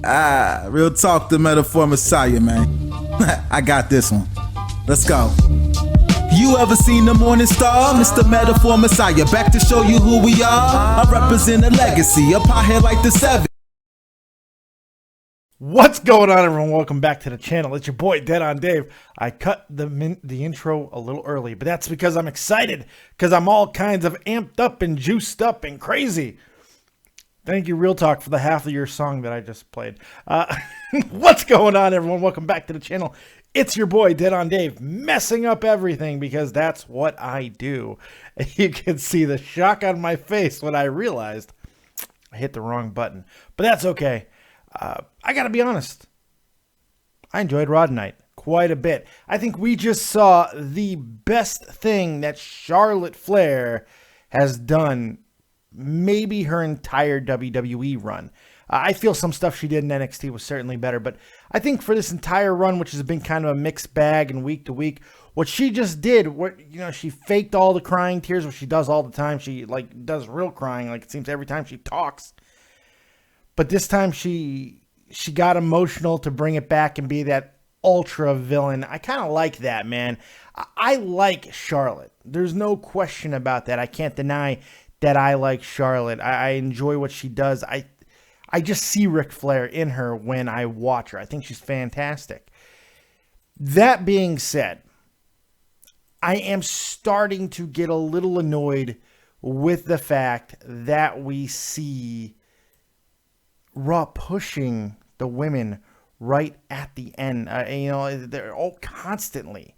Real talk, the metaphor Messiah, man. I got this one. Let's go. You ever seen the morning star? Mr. Metaphor Messiah, back to show you who we are. I represent a legacy, a pothead like the 7. What's going on, everyone? Welcome back to the channel. It's your boy, Dead on Dave. I cut the intro a little early, but that's because I'm excited, because I'm all kinds of amped up and juiced up and crazy. Thank you, Real Talk, for the half of your song that I just played. What's going on, everyone? Welcome back to the channel. It's your boy, Dead on Dave, messing up everything because that's what I do. You can see the shock on my face when I realized I hit the wrong button, but that's okay. I gotta be honest, I enjoyed Raw tonight quite a bit. I think we just saw the best thing that Charlotte Flair has done maybe her entire WWE run. I feel some stuff she did in NXT was certainly better, but I think for this entire run, which has been kind of a mixed bag and week to week, what she just did, she faked all the crying tears, which she does all the time. She does real crying, like it seems every time she talks. But this time she got emotional to bring it back and be that ultra villain. I kind of like that, man. I like Charlotte. There's no question about that. I can't deny that I like Charlotte. I enjoy what she does. I just see Ric Flair in her when I watch her. I think she's fantastic. That being said, I am starting to get a little annoyed with the fact that we see Raw pushing the women right at the end. They're all constantly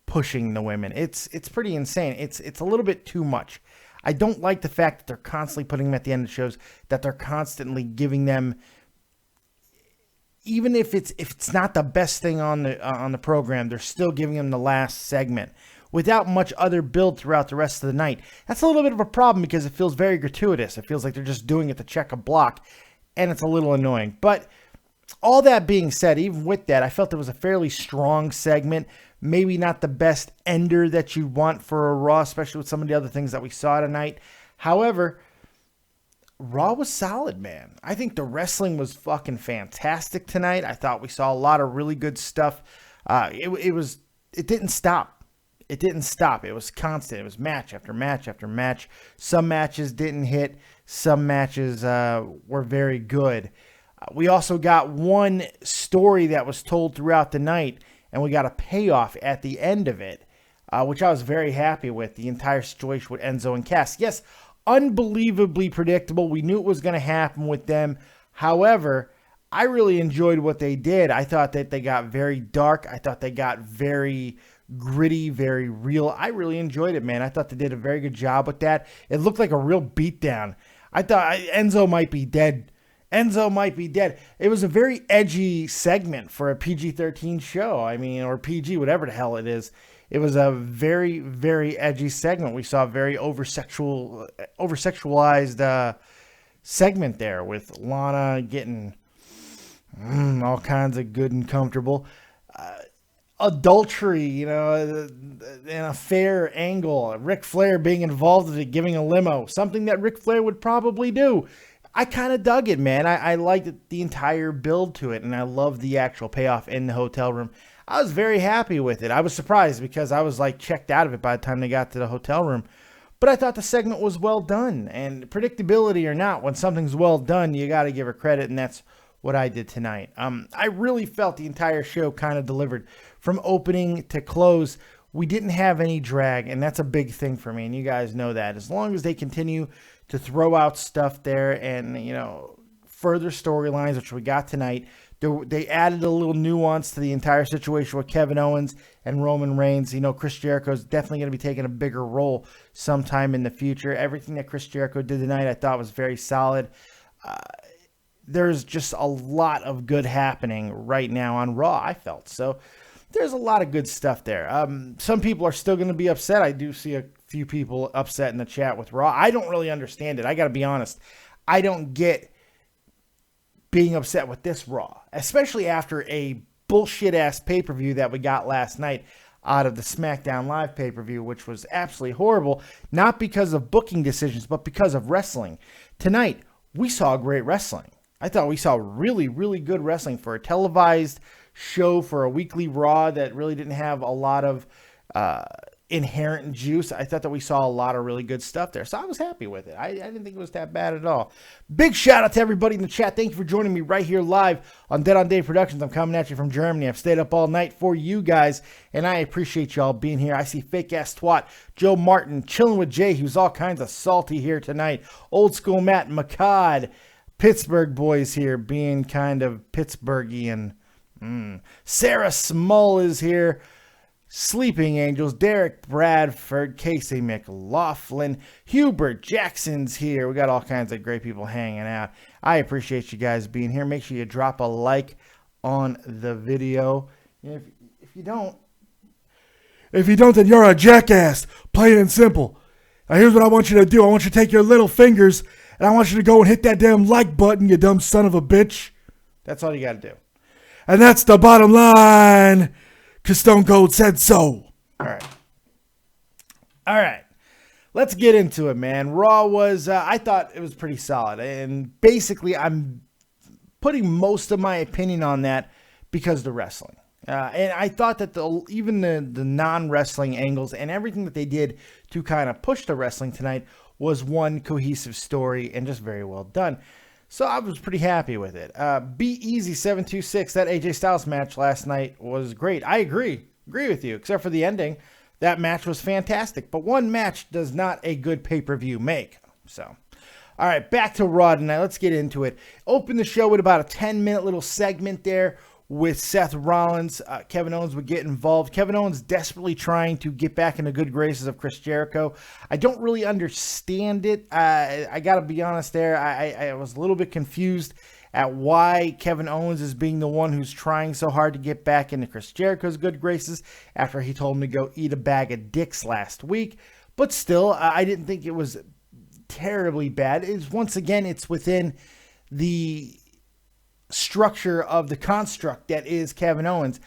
pushing the women. It's pretty insane. It's a little bit too much. I don't like the fact that they're constantly putting them at the end of shows, that they're constantly giving them, even if it's not the best thing on the program, they're still giving them the last segment without much other build throughout the rest of the night. That's a little bit of a problem because it feels very gratuitous. It feels like they're just doing it to check a block, and it's a little annoying. But all that being said, even with that, I felt it was a fairly strong segment. Maybe not the best ender that you want for a Raw, especially with some of the other things that we saw tonight. However, Raw was solid, man. I think the wrestling was fucking fantastic tonight. I thought we saw a lot of really good stuff. It didn't stop. It didn't stop. It was constant. It was match after match after match. Some matches didn't hit. Some matches were very good. We also got one story that was told throughout the night, and we got a payoff at the end of it, which I was very happy with. The entire situation with Enzo and Cass. Yes, unbelievably predictable. We knew it was going to happen with them. However, I really enjoyed what they did. I thought that they got very dark. I thought they got very gritty, very real. I really enjoyed it, man. I thought they did a very good job with that. It looked like a real beatdown. I thought Enzo might be dead. Enzo might be dead. It was a very edgy segment for a PG-13 show. Or PG, whatever the hell it is. It was a very, very edgy segment. We saw a very over-sexualized segment there with Lana getting all kinds of good and comfortable. Adultery, an affair angle. Ric Flair being involved in it, giving a limo. Something that Ric Flair would probably do. I kind of dug it, man. I liked the entire build to it, and I loved the actual payoff in the hotel room. I was very happy with it. I was surprised because I was checked out of it by the time they got to the hotel room. But I thought the segment was well done, and predictability or not, when something's well done, you got to give her credit, and that's what I did tonight. I really felt the entire show kind of delivered from opening to close. We didn't have any drag, and that's a big thing for me, and you guys know that. As long as they continue to throw out stuff there and, further storylines, which we got tonight, they added a little nuance to the entire situation with Kevin Owens and Roman Reigns. Chris Jericho is definitely going to be taking a bigger role sometime in the future. Everything that Chris Jericho did tonight I thought was very solid. There's just a lot of good happening right now on Raw, I felt. So there's a lot of good stuff there. Some people are still going to be upset. I do see a few people upset in the chat with Raw. I don't really understand it. I got to be honest. I don't get being upset with this Raw, especially after a bullshit-ass pay-per-view that we got last night out of the SmackDown Live pay-per-view, which was absolutely horrible, not because of booking decisions, but because of wrestling. Tonight, we saw great wrestling. I thought we saw really, really good wrestling for a televised show, for a weekly Raw that really didn't have a lot of inherent juice. I thought that we saw a lot of really good stuff there, so I was happy with it. I didn't think it was that bad at all. Big shout out to everybody in the chat. Thank you for joining me right here live on Dead on Dave Productions. I'm coming at you from Germany. I've stayed up all night for you guys, and I appreciate y'all being here. I see Fake Ass Twat, Joe Martin, Chilling with Jay, who's all kinds of salty here tonight. Old School Matt, McCod, Pittsburgh boys here being kind of Pittsburghian. Sarah Small is here. Sleeping Angels, Derek Bradford, Casey McLaughlin, Hubert Jackson's here. We got all kinds of great people hanging out. I appreciate you guys being here. Make sure you drop a like on the video. If you don't, then you're a jackass. Plain and simple. Now here's what I want you to do. I want you to take your little fingers and I want you to go and hit that damn like button, you dumb son of a bitch. That's all you got to do. And that's the bottom line. Because Stone Cold said so. All right. Let's get into it, man. Raw was, I thought it was pretty solid. And basically, I'm putting most of my opinion on that because of the wrestling. And I thought that even the non-wrestling angles and everything that they did to kind of push the wrestling tonight was one cohesive story and just very well done. So I was pretty happy with it. Be Easy 726, that AJ Styles match last night was great. I agree with you, except for the ending. That match was fantastic. But one match does not a good pay-per-view make. So, all right, back to Raw tonight. Let's get into it. Open the show with about a 10-minute little segment there with Seth Rollins. Kevin Owens would get involved. Kevin Owens desperately trying to get back in the good graces of Chris Jericho. I don't really understand it. I got to be honest there. I was a little bit confused at why Kevin Owens is being the one who's trying so hard to get back into Chris Jericho's good graces after he told him to go eat a bag of dicks last week. But still, I didn't think it was terribly bad. Once again, it's within the structure of the construct that is Kevin Owens.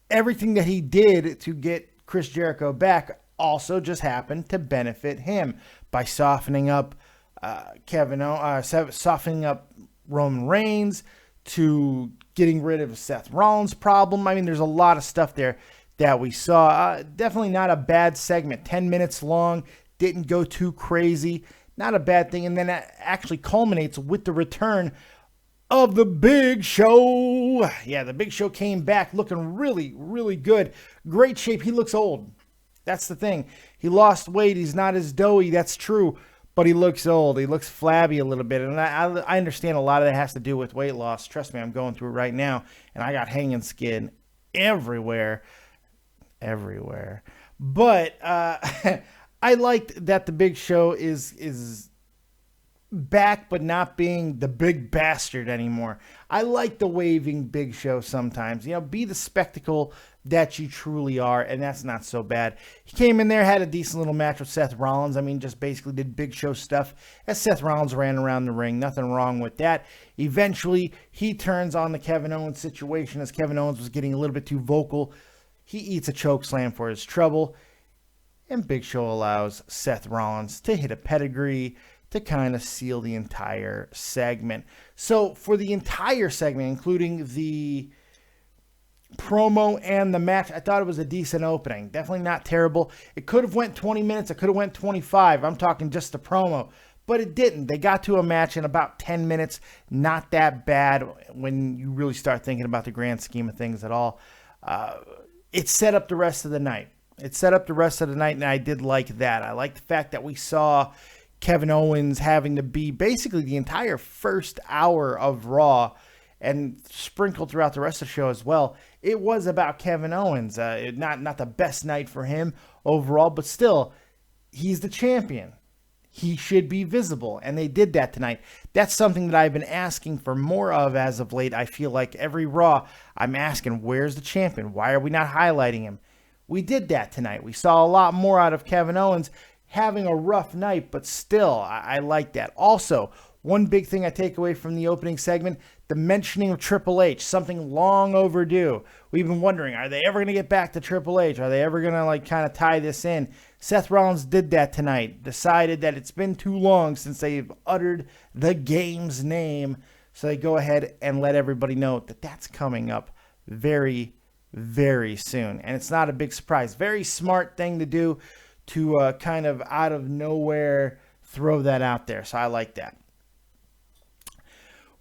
Everything that he did to get Chris Jericho back also just happened to benefit him by softening up softening up Roman Reigns, to getting rid of Seth Rollins' problem. I mean, there's a lot of stuff there that we saw. Definitely not a bad segment. 10 minutes long, didn't go too crazy. Not a bad thing. And then it actually culminates with the return of the Big Show. Yeah, the Big Show came back looking really, really good. Great shape. He looks old. That's the thing. He lost weight. He's not as doughy. That's true. But he looks old. He looks flabby a little bit. And I understand a lot of that has to do with weight loss. Trust me, I'm going through it right now. And I got hanging skin everywhere. But I liked that the Big Show is back, but not being the big bastard anymore. I like the waving Big Show sometimes. Be the spectacle that you truly are, and that's not so bad. He came in there, had a decent little match with Seth Rollins. I mean, just basically did Big Show stuff as Seth Rollins ran around the ring. Nothing wrong with that. Eventually, he turns on the Kevin Owens situation as Kevin Owens was getting a little bit too vocal. He eats a choke slam for his trouble, and Big Show allows Seth Rollins to hit a pedigree to kind of seal the entire segment. So for the entire segment, including the promo and the match, I thought it was a decent opening. Definitely not terrible. It could have went 20 minutes. It could have went 25. I'm talking just the promo. But it didn't. They got to a match in about 10 minutes. Not that bad when you really start thinking about the grand scheme of things at all. It set up the rest of the night. And I did like that. I like the fact that we saw Kevin Owens having to be basically the entire first hour of Raw and sprinkled throughout the rest of the show as well. It was about Kevin Owens. Not the best night for him overall, but still, he's the champion. He should be visible, and they did that tonight. That's something that I've been asking for more of as of late. I feel like every Raw, I'm asking, where's the champion? Why are we not highlighting him? We did that tonight. We saw a lot more out of Kevin Owens having a rough night, but still, I like that. Also, one big thing I take away from the opening segment, the mentioning of Triple H, something long overdue. We've been wondering, are they ever going to get back to Triple H? Are they ever going to kind of tie this in? Seth Rollins did that tonight, decided that it's been too long since they've uttered the game's name. So they go ahead and let everybody know that that's coming up very, very soon. And it's not a big surprise. Very smart thing to do to kind of out of nowhere throw that out there. So I like that.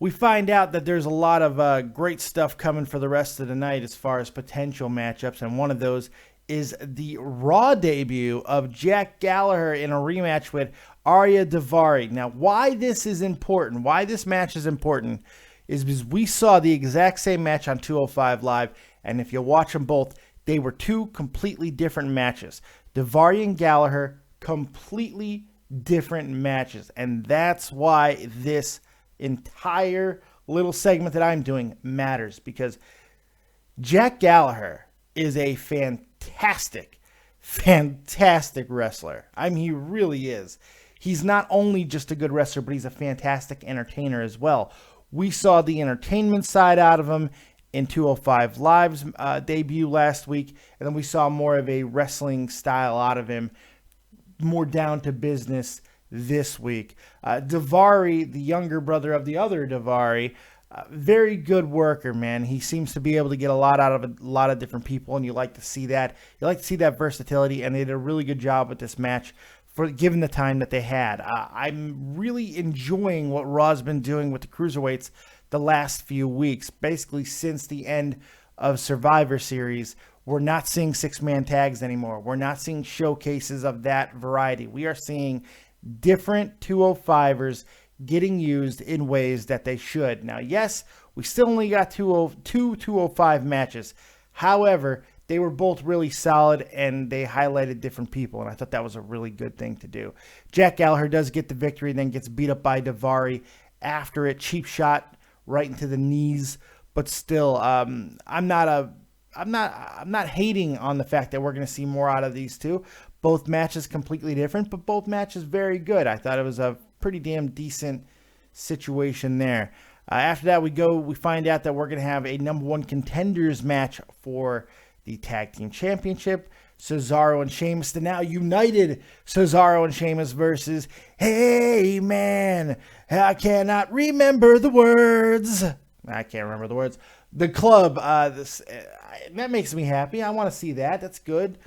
We find out that there's a lot of great stuff coming for the rest of the night as far as potential matchups. And one of those is the Raw debut of Jack Gallagher in a rematch with Arya Daivari. Now, why this is important, why this match is important, is because we saw the exact same match on 205 Live, and if you watch them both, they were two completely different matches. Daivari and Gallagher, completely different matches, and that's why this entire little segment that I'm doing matters, because Jack Gallagher is a fantastic wrestler. I mean, he really is. He's not only just a good wrestler, but he's a fantastic entertainer as well. We saw the entertainment side out of him in 205 Live's debut last week, and then we saw more of a wrestling style out of him, more down to business this week. Daivari, the younger brother of the other Daivari, very good worker, man. He seems to be able to get a lot out of a lot of different people, and you like to see that. You like to see that versatility, and they did a really good job with this match for given the time that they had. I'm really enjoying what Raw's been doing with the Cruiserweights the last few weeks. Basically, since the end of Survivor Series, we're not seeing six-man tags anymore. We're not seeing showcases of that variety. We are seeing different 205ers getting used in ways that they should. Now, yes, we still only got two 205 matches. However, they were both really solid, and they highlighted different people, and I thought that was a really good thing to do. Jack Gallagher does get the victory, then gets beat up by Daivari after it. Cheap shot right into the knees, but still, I'm not hating on the fact that we're going to see more out of these two. Both matches completely different, but both matches very good. I thought it was a pretty damn decent situation there. After that, we find out that we're going to have a number one contenders match for the Tag Team Championship. Cesaro and Sheamus, the now united Cesaro and Sheamus versus, hey man, I cannot remember the words. I can't remember the words. The Club, that makes me happy. I want to see that. That's good.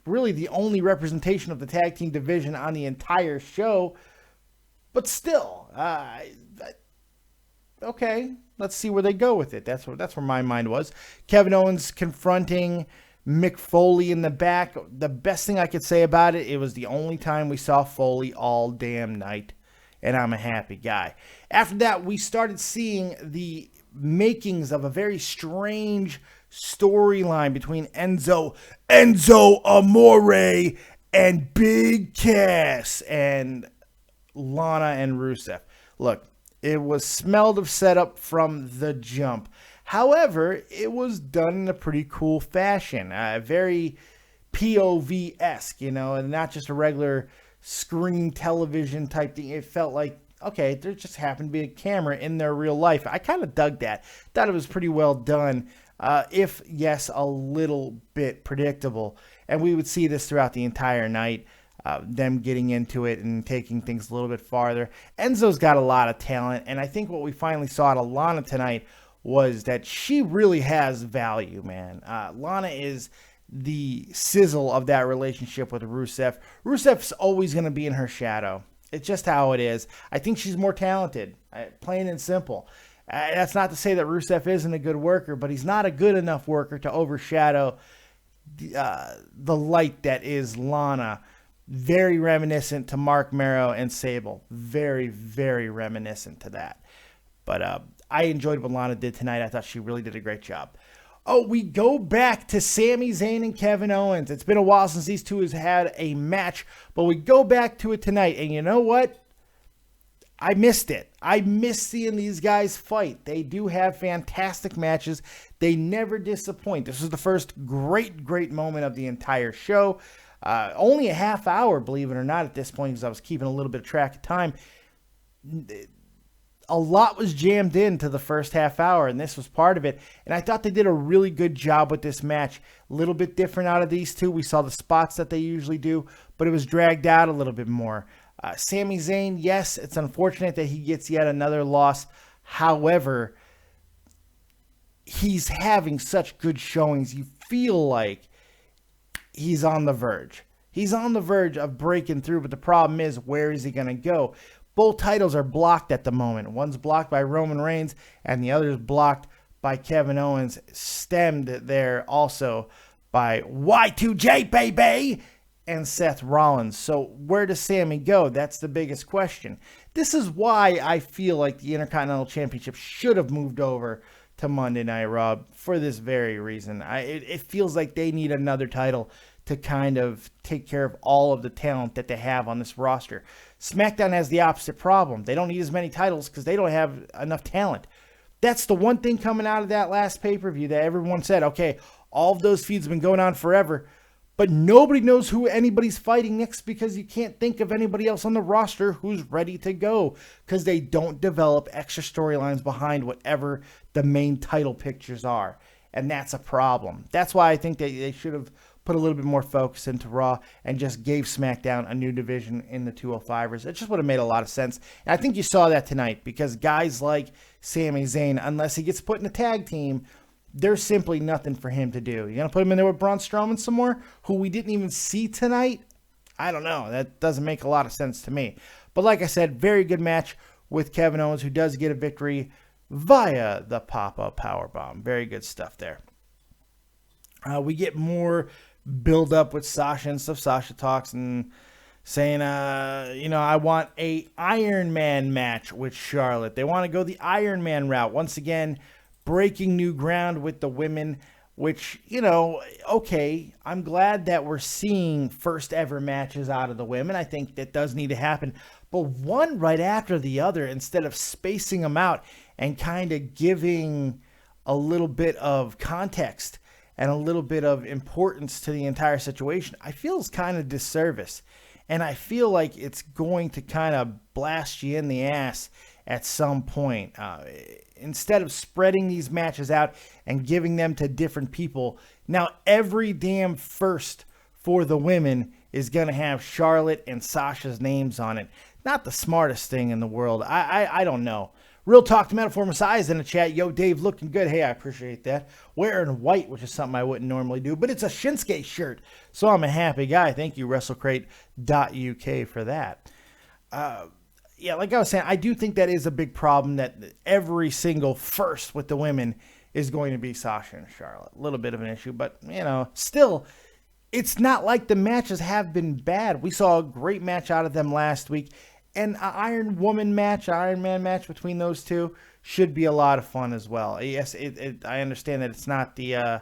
Really the only representation of the tag team division on the entire show. But still, okay, let's see where they go with it. That's where my mind was. Kevin Owens confronting Mick Foley in the back. The best thing I could say about it, it was the only time we saw Foley all damn night, and I'm a happy guy. After that, we started seeing the makings of a very strange storyline between Enzo Amore and Big Cass and Lana and Rusev. Look, it was smelled of setup from the jump. However, it was done in a pretty cool fashion, very POV-esque, and not just a regular screen television type thing. It felt like, okay, there just happened to be a camera in their real life. I kind of dug that. Thought it was pretty well done, if, yes, a little bit predictable. And we would see this throughout the entire night, them getting into it and taking things a little bit farther. Enzo's got a lot of talent, and I think what we finally saw out of Lana tonight was that she really has value, man. Lana is the sizzle of that relationship with Rusev. Rusev's always going to be in her shadow. It's just how it is. I think she's more talented, plain and simple. That's not to say that Rusev isn't a good worker, but he's not a good enough worker to overshadow the light that is Lana. Very reminiscent to Mark Merrow and Sable. Very, very reminiscent to that. But I enjoyed what Lana did tonight. I thought she really did a great job. Oh, we go back to Sami Zayn and Kevin Owens. It's been a while since these two has had a match, but we go back to it tonight. And you know what? I missed it. I miss seeing these guys fight. They do have fantastic matches. They never disappoint. This was the first great moment of the entire show. Only a half hour, believe it or not, at this point, because I was keeping a little bit of track of time. A lot was jammed into the first half hour, and this was part of it. And I thought they did a really good job with this match. A little bit different out of these two. We saw the spots that they usually do, but it was dragged out a little bit more. Sami Zayn, yes, it's unfortunate that he gets yet another loss. However, he's having such good showings. You feel like he's on the verge. He's on the verge of breaking through, but the problem is, where is he going to go? Both titles are blocked at the moment. One's blocked by Roman Reigns, and the other is blocked by Kevin Owens, stemmed there also by Y2J, baby, and Seth Rollins. So where does Sami go? That's the biggest question. This is why I feel like the Intercontinental Championship should have moved over to Monday Night Raw, for this very reason. It feels like they need another title to kind of take care of all of the talent that they have on this roster. SmackDown has the opposite problem. They don't need as many titles because they don't have enough talent. That's the one thing coming out of that last pay-per-view that everyone said, okay, all of those feuds have been going on forever, but nobody knows who anybody's fighting next because you can't think of anybody else on the roster who's ready to go because they don't develop extra storylines behind whatever the main title pictures are. And that's a problem. That's why I think they should have put a little bit more focus into Raw and just gave SmackDown a new division in the 205ers. It just would have made a lot of sense. And I think you saw that tonight because guys like Sami Zayn, unless he gets put in a tag team, there's simply nothing for him to do. You're going to put him in there with Braun Strowman some more, who we didn't even see tonight? I don't know. That doesn't make a lot of sense to me. But like I said, very good match with Kevin Owens, who does get a victory via the pop-up powerbomb. Very good stuff there. We get more build-up with Sasha and stuff. Sasha talks and saying, I want a Iron Man match with Charlotte. They want to go the Iron Man route. Once again, breaking new ground with the women, which, okay, I'm glad that we're seeing first ever matches out of the women. I think that does need to happen. But one right after the other, instead of spacing them out and kind of giving a little bit of context and a little bit of importance to the entire situation, I feel is kind of disservice. And I feel like it's going to kind of blast you in the ass at some point. Instead of spreading these matches out and giving them to different people, now every damn first for the women is going to have Charlotte and Sasha's names on it. Not the smartest thing in the world. I don't know. Real Talk to Metaphor Messiah is in the chat. Yo, Dave, looking good. Hey, I appreciate that. Wearing white, which is something I wouldn't normally do, but it's a Shinsuke shirt, so I'm a happy guy. Thank you, WrestleCrate.uk, for that. Yeah, like I was saying, I do think that is a big problem, that every single first with the women is going to be Sasha and Charlotte. A little bit of an issue, but, still, it's not like the matches have been bad. We saw a great match out of them last week. And an Iron Man match between those two should be a lot of fun as well. Yes, I understand that it's not the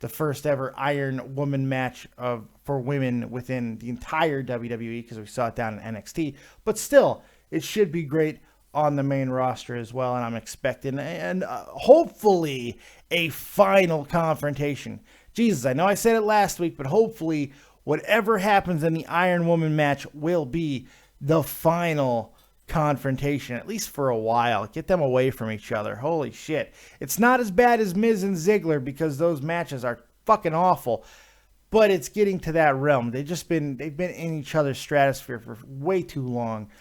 first ever Iron Woman match for women within the entire WWE, because we saw it down in NXT. But still, it should be great on the main roster as well. And I'm expecting, and hopefully, a final confrontation. Jesus, I know I said it last week, but hopefully, whatever happens in the Iron Woman match will be the final confrontation, at least for a while. Get them away from each other. Holy shit. It's not as bad as Miz and Ziggler, because those matches are fucking awful, but it's getting to that realm. They've been in each other's stratosphere for way too long.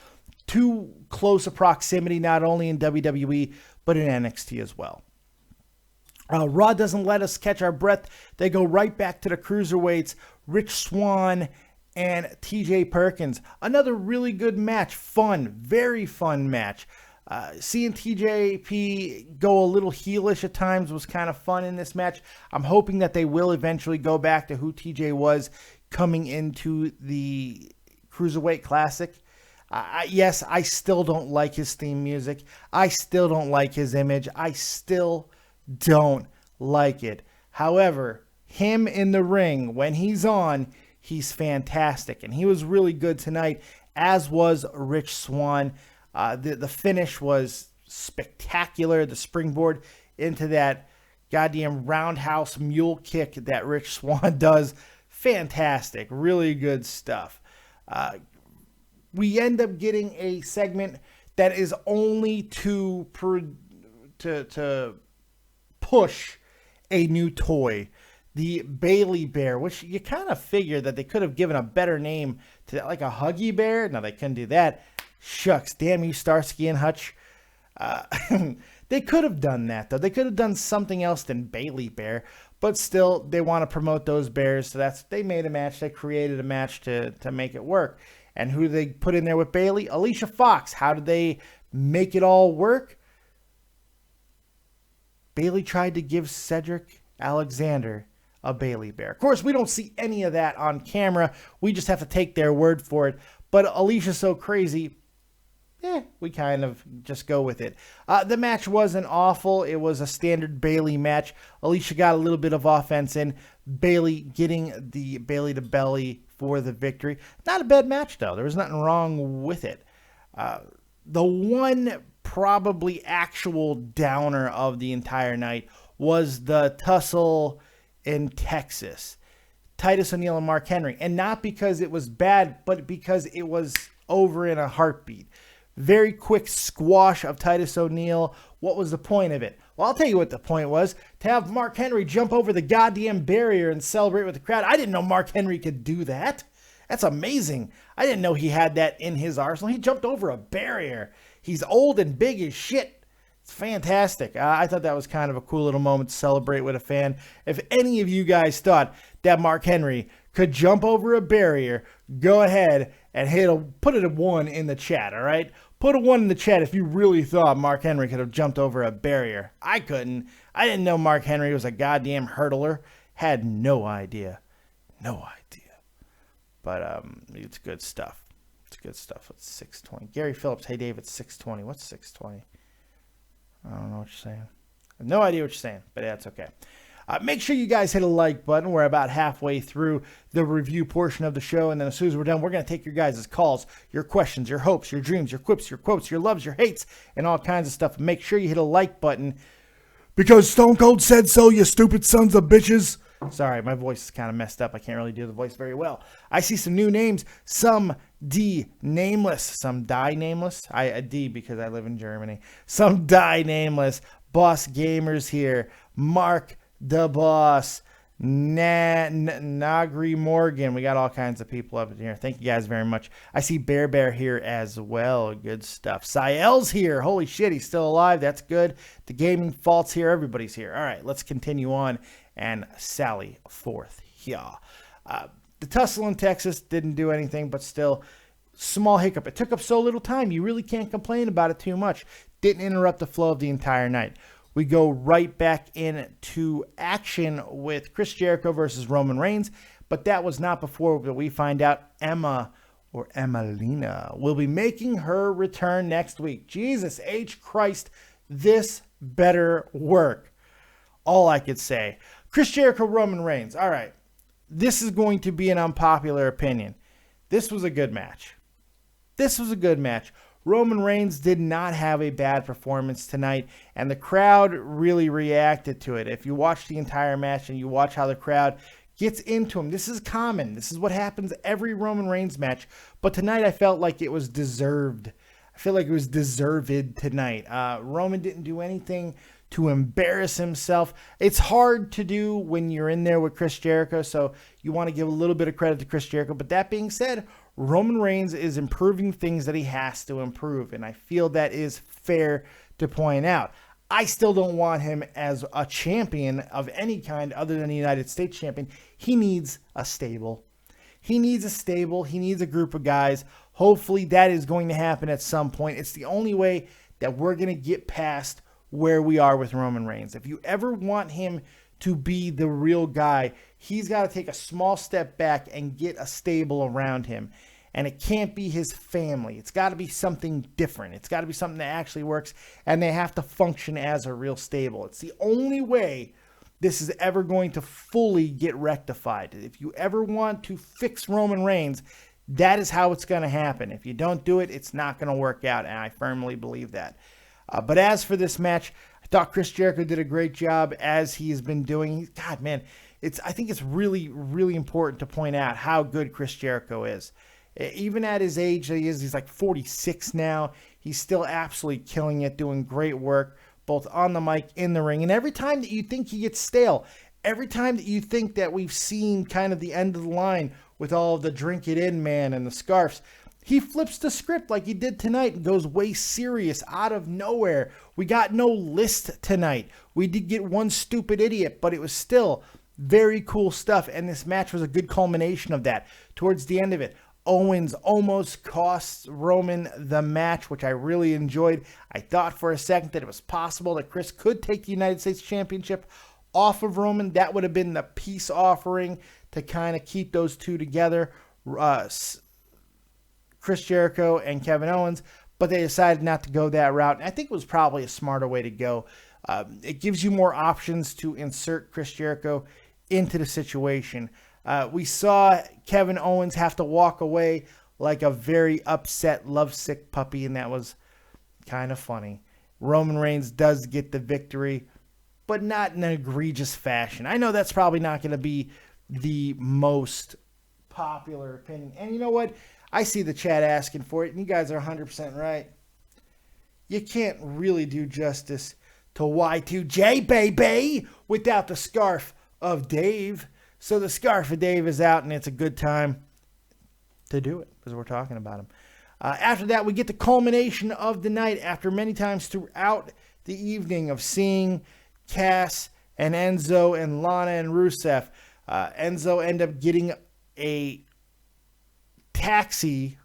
Too close a proximity, not only in WWE, but in NXT as well. Raw doesn't let us catch our breath. They go right back to the Cruiserweights, Rich Swann and TJ Perkins. Another really good match. Fun, very fun match. Seeing TJP go a little heelish at times was kind of fun in this match. I'm hoping that they will eventually go back to who TJ was coming into the Cruiserweight Classic. Yes, I still don't like his theme music. I still don't like his image. I still don't like it. However, him in the ring, when he's on, he's fantastic, and he was really good tonight, as was Rich Swann. The finish was spectacular. The springboard into that goddamn roundhouse mule kick that Rich Swann does, fantastic. Really good stuff. We end up getting a segment that is only to push a new toy. The Bailey Bear, which you kind of figure that they could have given a better name to that, like a Huggy Bear. No, they couldn't do that. Shucks, damn you, Starsky and Hutch. They could have done that, though. They could have done something else than Bayley Bear, but still, they want to promote those bears, so they made a match. They created a match to make it work. And who did they put in there with Bayley? Alicia Fox. How did they make it all work? Bayley tried to give Cedric Alexander a Bayley Bear. Of course, we don't see any of that on camera. We just have to take their word for it. But Alicia's so crazy, we kind of just go with it. The match wasn't awful. It was a standard Bayley match. Alicia got a little bit of offense in. Bayley getting the Bayley to belly for the victory. Not a bad match, though. There was nothing wrong with it. The one probably actual downer of the entire night was the tussle in Texas. Titus O'Neil and Mark Henry. And not because it was bad, but because it was over in a heartbeat. Very quick squash of Titus O'Neil. What was the point of it? Well, I'll tell you what the point was. To have Mark Henry jump over the goddamn barrier and celebrate with the crowd. I didn't know Mark Henry could do that. That's amazing. I didn't know he had that in his arsenal. He jumped over a barrier. He's old and big as shit. It's fantastic. I thought that was kind of a cool little moment to celebrate with a fan. If any of you guys thought that Mark Henry could jump over a barrier, go ahead and put it a 1 in the chat, all right? Put a 1 in the chat if you really thought Mark Henry could have jumped over a barrier. I couldn't. I didn't know Mark Henry was a goddamn hurdler. Had no idea. No idea. But it's good stuff. It's good stuff. It's 620. Gary Phillips, hey Dave, it's 620. What's 620? I don't know what you're saying. I have no idea what you're saying, but that's okay. Make sure you guys hit a like button. We're about halfway through the review portion of the show, and then as soon as we're done, we're going to take your guys' calls, your questions, your hopes, your dreams, your quips, your quotes, your loves, your hates, and all kinds of stuff. Make sure you hit a like button because Stone Cold said so, you stupid sons of bitches. Sorry, my voice is kind of messed up. I can't really do the voice very well. I see some new names. Some D nameless. Some die nameless. A D because I live in Germany. Some die nameless. Boss Gamers here. Mark the Boss. Nagri Morgan. We got all kinds of people up in here. Thank you guys very much. I see Bear here as well. Good stuff. Sael's here. Holy shit, he's still alive. That's good. The Gaming Fault's here. Everybody's here. All right, let's continue on and sally forth here. The tussle in Texas didn't do anything, but still, small hiccup. It took up so little time. You really can't complain about it too much. Didn't interrupt the flow of the entire night. We go right back into action with Chris Jericho versus Roman Reigns, but that was not before we find out Emma or Emelina will be making her return next week. Jesus H. Christ, this better work. All I could say. Chris Jericho, Roman Reigns. All right, this is going to be an unpopular opinion. This was a good match. Roman Reigns did not have a bad performance tonight, and the crowd really reacted to it. If you watch the entire match and you watch how the crowd gets into him, this is common. This is what happens every Roman Reigns match. But tonight I felt like it was deserved. I feel like it was deserved tonight. Roman didn't do anything to embarrass himself. It's hard to do when you're in there with Chris Jericho, so you want to give a little bit of credit to Chris Jericho. But that being said, Roman Reigns is improving things that he has to improve, and I feel that is fair to point out. I still don't want him as a champion of any kind other than the United States champion. He needs a stable. He needs a group of guys. Hopefully that is going to happen at some point. It's the only way that we're going to get past where we are with Roman Reigns. If you ever want him to be the real guy, he's got to take a small step back and get a stable around him. And it can't be his family. It's got to be something different. It's got to be something that actually works, and they have to function as a real stable. It's the only way this is ever going to fully get rectified. If you ever want to fix Roman Reigns, that is how it's going to happen. If you don't do it, it's not going to work out, and I firmly believe that. But as for this match, I thought Chris Jericho did a great job as he has been doing. God, man, I think it's really, really important to point out how good Chris Jericho is. Even at his age that he is, he's like 46 now. He's still absolutely killing it, doing great work, both on the mic, in the ring. And every time that you think he gets stale, every time that you think that we've seen kind of the end of the line with all of the drink it in man and the scarves, he flips the script like he did tonight and goes way serious out of nowhere. We got no list tonight. We did get one stupid idiot, but it was still very cool stuff. And this match was a good culmination of that. Towards the end of it, Owens almost costs Roman the match, which I really enjoyed. I thought for a second that it was possible that Chris could take the United States Championship off of Roman. That would have been the peace offering to kind of keep those two together, Chris Jericho and Kevin Owens, but they decided not to go that route. And I think it was probably a smarter way to go. It gives you more options to insert Chris Jericho into the situation. We saw Kevin Owens have to walk away like a very upset, lovesick puppy, and that was kind of funny. Roman Reigns does get the victory, but not in an egregious fashion. I know that's probably not going to be the most popular opinion. And you know what? I see the chat asking for it, and you guys are 100% right. You can't really do justice to Y2J, baby, without the scarf of Dave. So the scarf of Dave is out, and it's a good time to do it, because we're talking about him. After that, we get the culmination of the night after many times throughout the evening of seeing Cass and Enzo and Lana and Rusev. Enzo ended up getting a taxi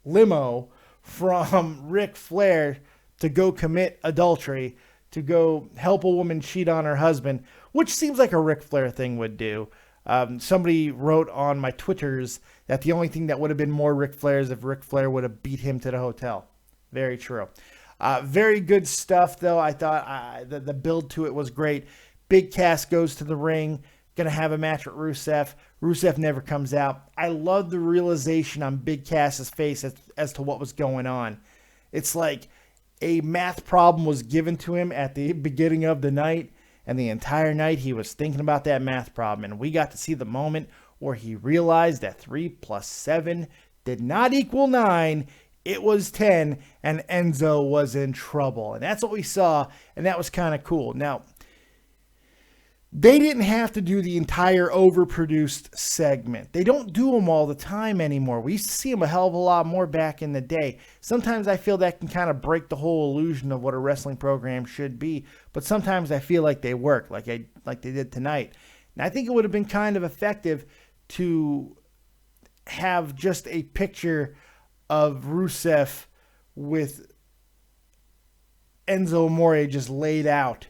limo from Ric Flair to go commit adultery, to go help a woman cheat on her husband, which seems like a Ric Flair thing would do. Somebody wrote on my Twitters that the only thing that would have been more Ric Flair is if Ric Flair would have beat him to the hotel. Very true. Very good stuff, though. I thought the build to it was great. Big Cass goes to the ring, going to have a match with Rusev. Rusev never comes out. I love the realization on Big Cass's face as to what was going on. It's like a math problem was given to him at the beginning of the night, and the entire night he was thinking about that math problem. And we got to see the moment where he realized that 3 plus 7 did not equal 9. It was 10, and Enzo was in trouble. And that's what we saw, and that was kind of cool. Now, they didn't have to do the entire overproduced segment. They don't do them all the time anymore. We used to see them a hell of a lot more back in the day. Sometimes I feel that can kind of break the whole illusion of what a wrestling program should be. But sometimes I feel like they work, like they did tonight. And I think it would have been kind of effective to have just a picture of Rusev with Enzo Amore just laid out,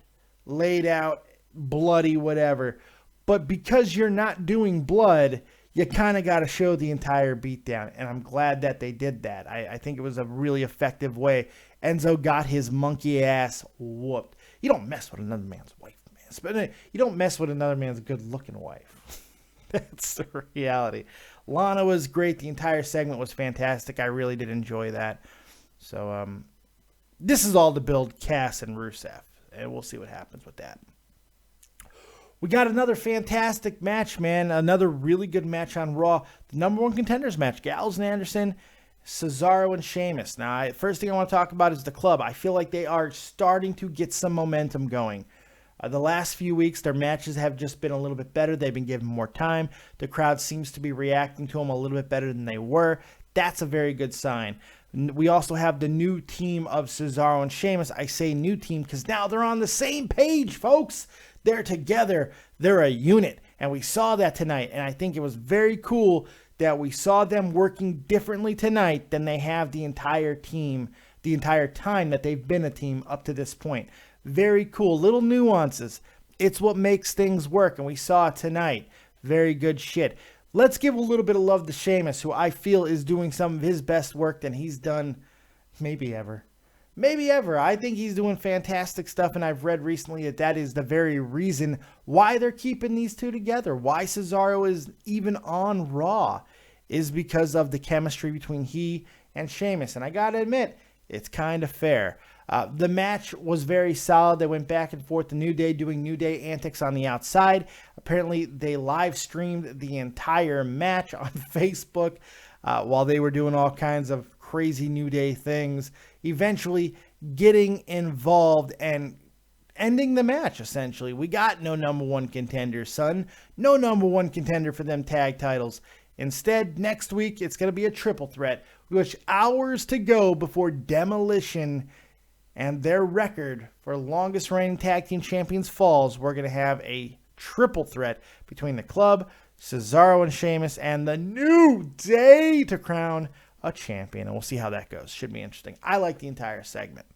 bloody, whatever. But because you're not doing blood, you kind of got to show the entire beatdown. And I'm glad that they did that. I think it was a really effective way. Enzo got his monkey ass whooped. You don't mess with another man's wife, man. You don't mess with another man's good-looking wife. That's the reality. Lana was great. The entire segment was fantastic. I really did enjoy that. So this is all to build Cass and Rusev. And we'll see what happens with that. We got another fantastic match, man. Another really good match on Raw. The number one contenders match. Gallows and Anderson, Cesaro and Sheamus. Now, first thing I want to talk about is the club. I feel like they are starting to get some momentum going. The last few weeks, their matches have just been a little bit better. They've been given more time. The crowd seems to be reacting to them a little bit better than they were. That's a very good sign. We also have the new team of Cesaro and Sheamus. I say new team because now they're on the same page, folks. They're together. They're a unit. And we saw that tonight. And I think it was very cool that we saw them working differently tonight than they have the entire team, the entire time that they've been a team up to this point. Very cool. Little nuances. It's what makes things work. And we saw it tonight. Very good shit. Let's give a little bit of love to Sheamus, who I feel is doing some of his best work than he's done maybe ever. Maybe ever. I think he's doing fantastic stuff, and I've read recently that is the very reason why they're keeping these two together. Why Cesaro is even on Raw is because of the chemistry between he and Sheamus. And I gotta admit, it's kind of fair. The match was very solid. They went back and forth. The New Day doing New Day antics on the outside. Apparently, they live streamed the entire match on Facebook while they were doing all kinds of crazy New Day things. Eventually getting involved and ending the match, essentially. We got no number one contender, son. No number one contender for them tag titles. Instead, next week, it's going to be a triple threat. with hours to go before Demolition and their record for longest reigning tag team champions falls, we're going to have a triple threat between the club, Cesaro and Sheamus, and the New Day to crown a champion. And we'll see how that goes. Should be interesting. I like the entire segment.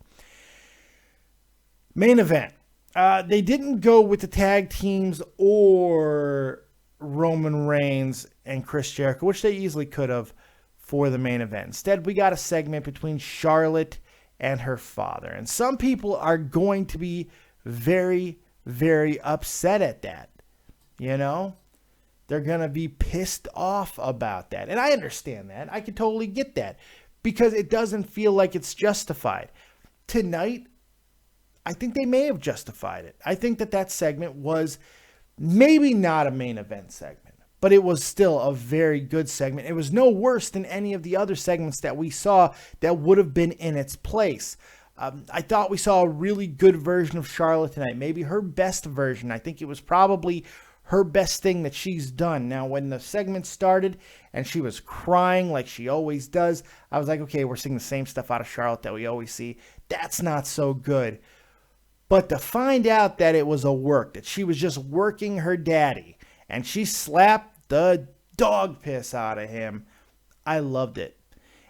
Main event. They didn't go with the tag teams or Roman Reigns and Chris Jericho, which they easily could have for the main event. Instead, we got a segment between Charlotte and her father. And some people are going to be very, very upset at that. You know? They're going to be pissed off about that. And I understand that. I can totally get that. Because it doesn't feel like it's justified. Tonight, I think they may have justified it. I think that segment was maybe not a main event segment. But it was still a very good segment. It was no worse than any of the other segments that we saw that would have been in its place. I thought we saw a really good version of Charlotte tonight. Maybe her best version. I think it was probably her best thing that she's done. Now, when the segment started and she was crying like she always does, I was like, okay, we're seeing the same stuff out of Charlotte that we always see. That's not so good. But to find out that it was a work, that she was just working her daddy, and she slapped the dog piss out of him, I loved it.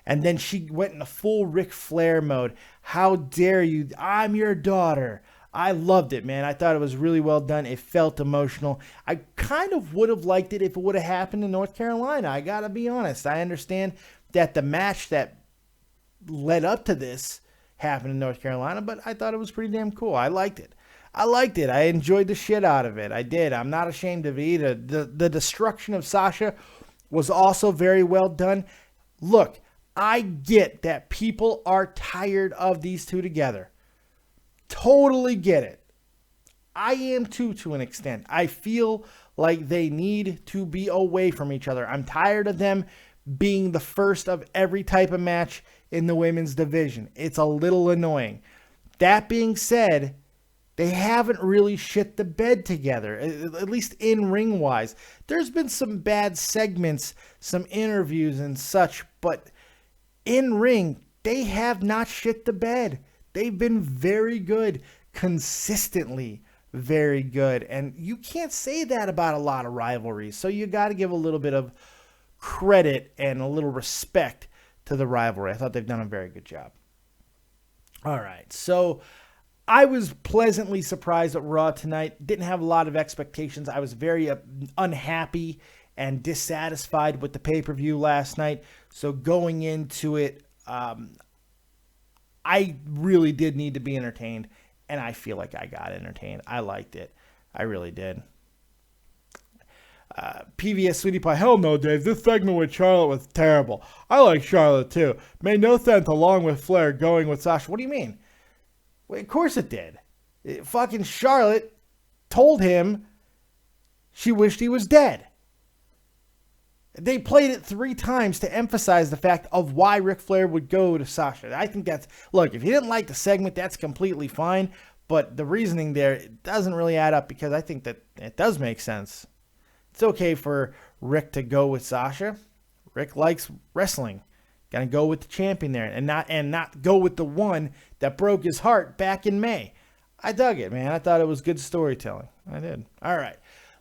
And then she went in the full Ric Flair mode. How dare you? I'm your daughter. I loved it, man. I thought it was really well done. It felt emotional. I kind of would have liked it if it would have happened in North Carolina. I got to be honest. I understand that the match that led up to this happened in North Carolina, but I thought it was pretty damn cool. I liked it. I enjoyed the shit out of it. I did. I'm not ashamed of it either. The destruction of Sasha was also very well done. Look, I get that people are tired of these two together. Totally get it. I am too, to an extent. I feel like they need to be away from each other. I'm tired of them being the first of every type of match in the women's division. It's a little annoying. That being said, they haven't really shit the bed together, at least in ring wise. There's been some bad segments, some interviews and such, but in ring, they have not shit the bed. They've been very good, consistently very good. And you can't say that about a lot of rivalries. So you got to give a little bit of credit and a little respect to the rivalry. I thought they've done a very good job. All right, so I was pleasantly surprised at Raw tonight. Didn't have a lot of expectations. I was very unhappy and dissatisfied with the pay-per-view last night. So going into it, I really did need to be entertained, and I feel like I got entertained. I liked it. I really did. PVS Sweetie Pie, hell no, Dave. This segment with Charlotte was terrible. I like Charlotte too. Made no sense along with Flair going with Sasha. What do you mean? Well, of course it did. Fucking Charlotte told him she wished he was dead. They played it 3 times to emphasize the fact of why Ric Flair would go to Sasha. I think that's, look, if you didn't like the segment, that's completely fine. But the reasoning there, it doesn't really add up, because I think that it does make sense. It's okay for Rick to go with Sasha. Rick likes wrestling. Gonna go with the champion there, and not go with the one that broke his heart back in May. I dug it, man. I thought it was good storytelling. I did. All right.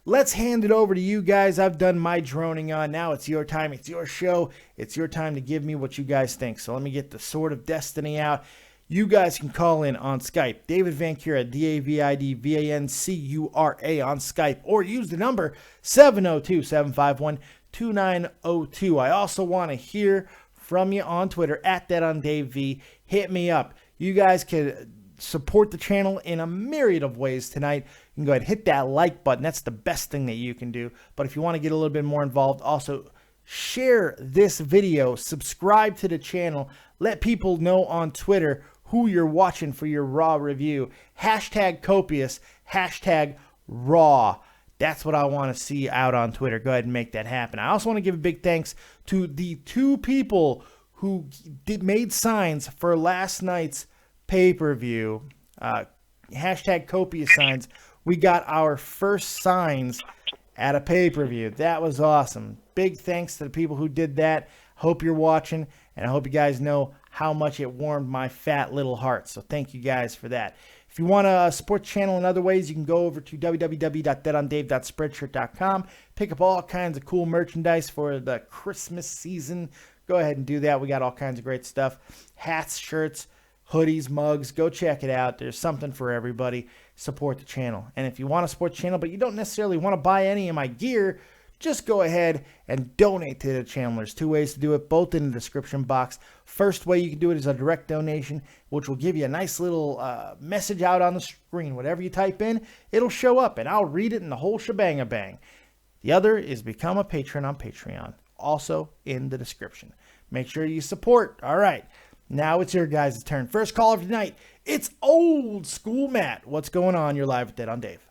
Let's hand it over to you guys. I've done my droning on. Now it's your time. It's your show. It's your time to give me what you guys think. So let me get the Sword of Destiny out. You guys can call in on Skype. David Vancura, DavidVancura on Skype. Or use the number 702-751-2902. I also want to hear from you on Twitter, @ThatOnDaveV. Hit me up. You guys can support the channel in a myriad of ways tonight. You can go ahead and hit that like button. That's the best thing that you can do. But if you want to get a little bit more involved, also share this video, subscribe to the channel, let people know on Twitter who you're watching for your Raw review. #Copious, #Raw. That's what I want to see out on Twitter. Go ahead and make that happen. I also want to give a big thanks to the 2 people who made signs for last night's pay-per-view. #Copious signs. We got our first signs at a pay-per-view. That was awesome. Big thanks to the people who did that. Hope you're watching. And I hope you guys know how much it warmed my fat little heart. So thank you guys for that. If you want to support the channel in other ways, you can go over to www.deadondave.spreadshirt.com. Pick up all kinds of cool merchandise for the Christmas season. Go ahead and do that. We got all kinds of great stuff. Hats, shirts, hoodies, mugs. Go check it out. There's something for everybody. Support the channel. And if you want to support the channel, but you don't necessarily want to buy any of my gear, just go ahead and donate to the channel. There's two ways to do it, both in the description box. First way you can do it is a direct donation, which will give you a nice little message out on the screen. Whatever you type in, it'll show up, and I'll read it in the whole shebang-a-bang. The other is become a patron on Patreon, also in the description. Make sure you support. All right, now it's your guys' turn. First caller of the night, it's Old School Matt. What's going on? You're live with Dead on Dave.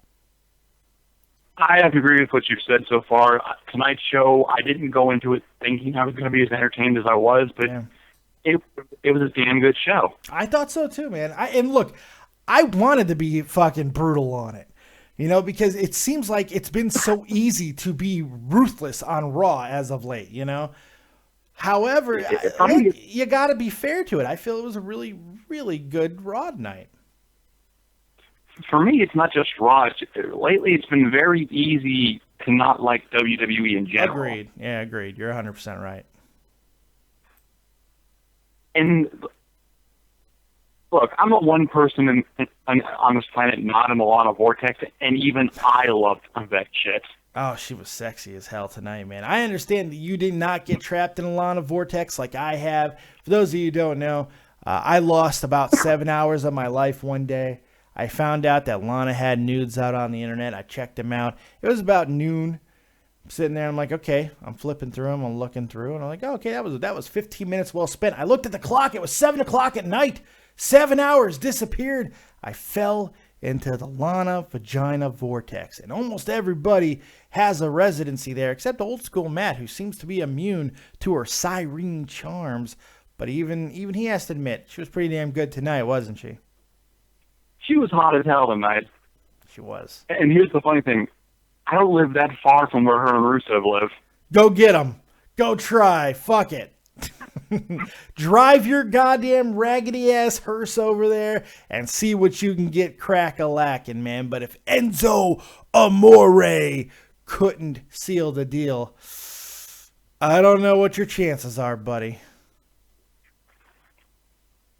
I have to agree with what you've said so far. Tonight's show, I didn't go into it thinking I was going to be as entertained as I was, but it was a damn good show. I thought so too, man. And look, I wanted to be fucking brutal on it, you know, because it seems like it's been so easy to be ruthless on Raw as of late, you know. However, you got to be fair to it. I feel it was a really, really good Raw night. For me, it's not just Raw. Lately, it's been very easy to not like WWE in general. Agreed. Yeah, agreed. You're 100% right. And look, I'm the one person on this planet not in the Lana vortex, and even I loved that shit. Oh, she was sexy as hell tonight, man. I understand that you did not get trapped in a Lana vortex like I have. For those of you who don't know, I lost about 7 hours of my life one day. I found out that Lana had nudes out on the internet. I checked them out. It was about noon. I'm sitting there. I'm like, okay. I'm flipping through them. I'm looking through. And I'm like, oh, okay, that was 15 minutes well spent. I looked at the clock. It was 7 o'clock at night. 7 hours disappeared. I fell into the Lana vagina vortex. And almost everybody has a residency there, except Old School Matt, who seems to be immune to her siren charms. But even he has to admit, she was pretty damn good tonight, wasn't she? She was hot as hell tonight. She was. And here's the funny thing. I don't live that far from where her and Rusev live. Go get them. Go try. Fuck it. Drive your goddamn raggedy-ass hearse over there and see what you can get crack-a-lacking, man. But if Enzo Amore couldn't seal the deal, I don't know what your chances are, buddy.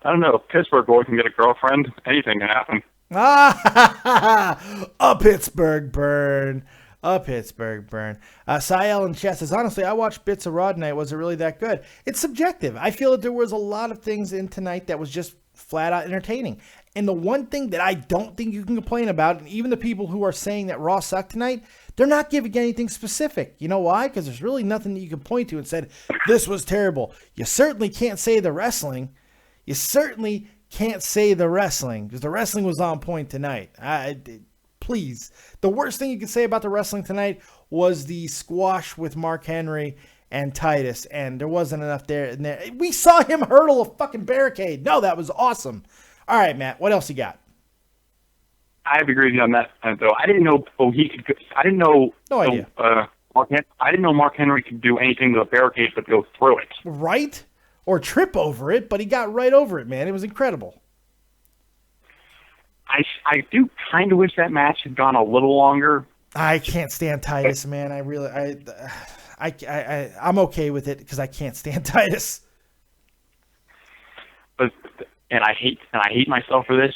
I don't know. If Pittsburgh boy can get a girlfriend, anything can happen. A Pittsburgh burn. A Pittsburgh burn. Sael and Chess says, honestly, I watched bits of Raw tonight. Was it really that good? It's subjective. I feel that there was a lot of things in tonight that was just flat out entertaining. And the one thing that I don't think you can complain about, and even the people who are saying that Raw sucked tonight, they're not giving anything specific. You know why? Because there's really nothing that you can point to and said, this was terrible. You certainly can't say the wrestling. You certainly can't say the wrestling, because the wrestling was on point tonight. Please. The worst thing you can say about the wrestling tonight was the squash with Mark Henry and Titus, and there wasn't enough there. We saw him hurdle a fucking barricade. No, that was awesome. All right, Matt, what else you got? I have to agree with you on that, though. I didn't know he could. I didn't know. No idea. I didn't know Mark Henry could do anything to a barricade but go through it. Right? Or trip over it, but he got right over it, man. It was incredible. I do kind of wish that match had gone a little longer. I can't stand Titus, man. I'm okay with it because I can't stand Titus. But I hate myself for this.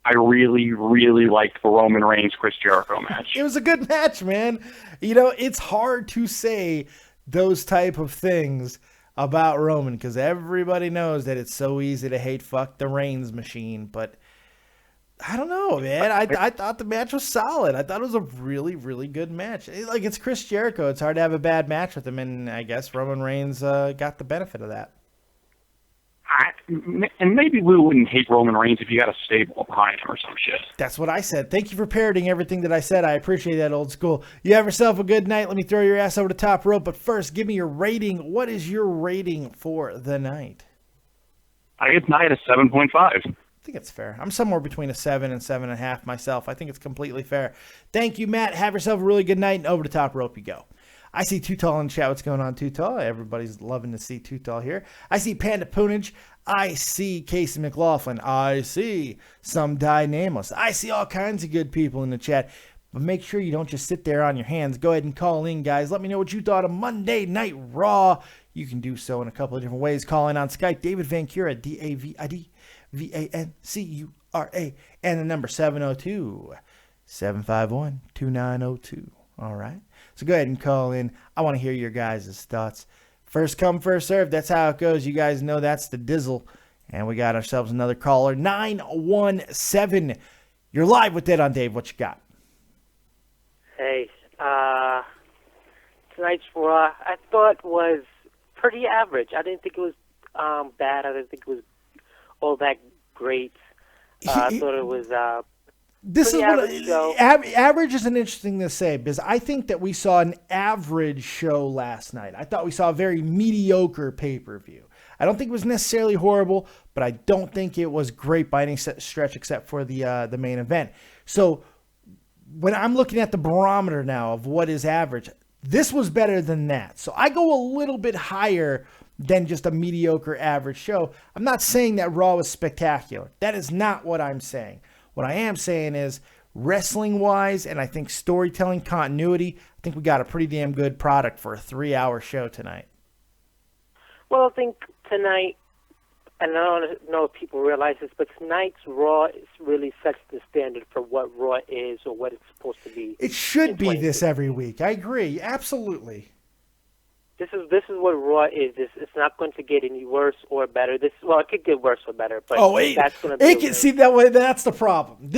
I really, really liked the Roman Reigns Chris Jericho match. It was a good match, man. You know, it's hard to say those type of things about Roman because everybody knows that it's so easy to hate fuck the Reigns machine, but I don't know, man. I thought the match was solid. I thought it was a really, really good match. Like, it's Chris Jericho. It's hard to have a bad match with him, and I guess Roman Reigns got the benefit of that. And maybe we wouldn't hate Roman Reigns if you got a stable behind him or some shit. That's what I said. Thank you for parroting everything that I said. I appreciate that, Old School. You have yourself a good night. Let me throw your ass over the top rope. But first, give me your rating. What is your rating for the night? I give tonight a 7.5. I think it's fair. I'm somewhere between a 7 and 7.5 myself. I think it's completely fair. Thank you, Matt. Have yourself a really good night, and over the top rope you go. I see Too Tall in the chat. What's going on, Too Tall? Everybody's loving to see Too Tall here. I see Panda Poonage. I see Casey McLaughlin. I see Some Die Nameless. I see all kinds of good people in the chat. But make sure you don't just sit there on your hands. Go ahead and call in, guys. Let me know what you thought of Monday Night Raw. You can do so in a couple of different ways. Call in on Skype. David Vancura, DavidVancura, and the number 702-751-2902. All right. So go ahead and call in. I want to hear your guys' thoughts. First come, first serve. That's how it goes. You guys know that's the dizzle. And we got ourselves another caller. 917. You're live with Dead on Dave. What you got? Hey, tonight's Raw I thought was pretty average. I didn't think it was bad. I didn't think it was all that great. I thought it was this is average what average is an interesting to say, because I think that we saw an average show last night. I thought we saw a very mediocre pay-per-view. I don't think it was necessarily horrible, but I don't think it was great by any stretch except for the main event. So when I'm looking at the barometer now of what is average, this was better than that. So I go a little bit higher than just a mediocre average show. I'm not saying that Raw was spectacular. That is not what I'm saying. What I am saying is, wrestling-wise, and I think storytelling continuity, I think we got a pretty damn good product for a 3-hour show tonight. Well, I think tonight, and I don't know if people realize this, but tonight's Raw really sets the standard for what Raw is or what it's supposed to be. It should be this every week. I agree. Absolutely. This is what Raw is. It's not going to get any worse or better. It could get worse or better, but that's going to be. It can see that way. That's the problem.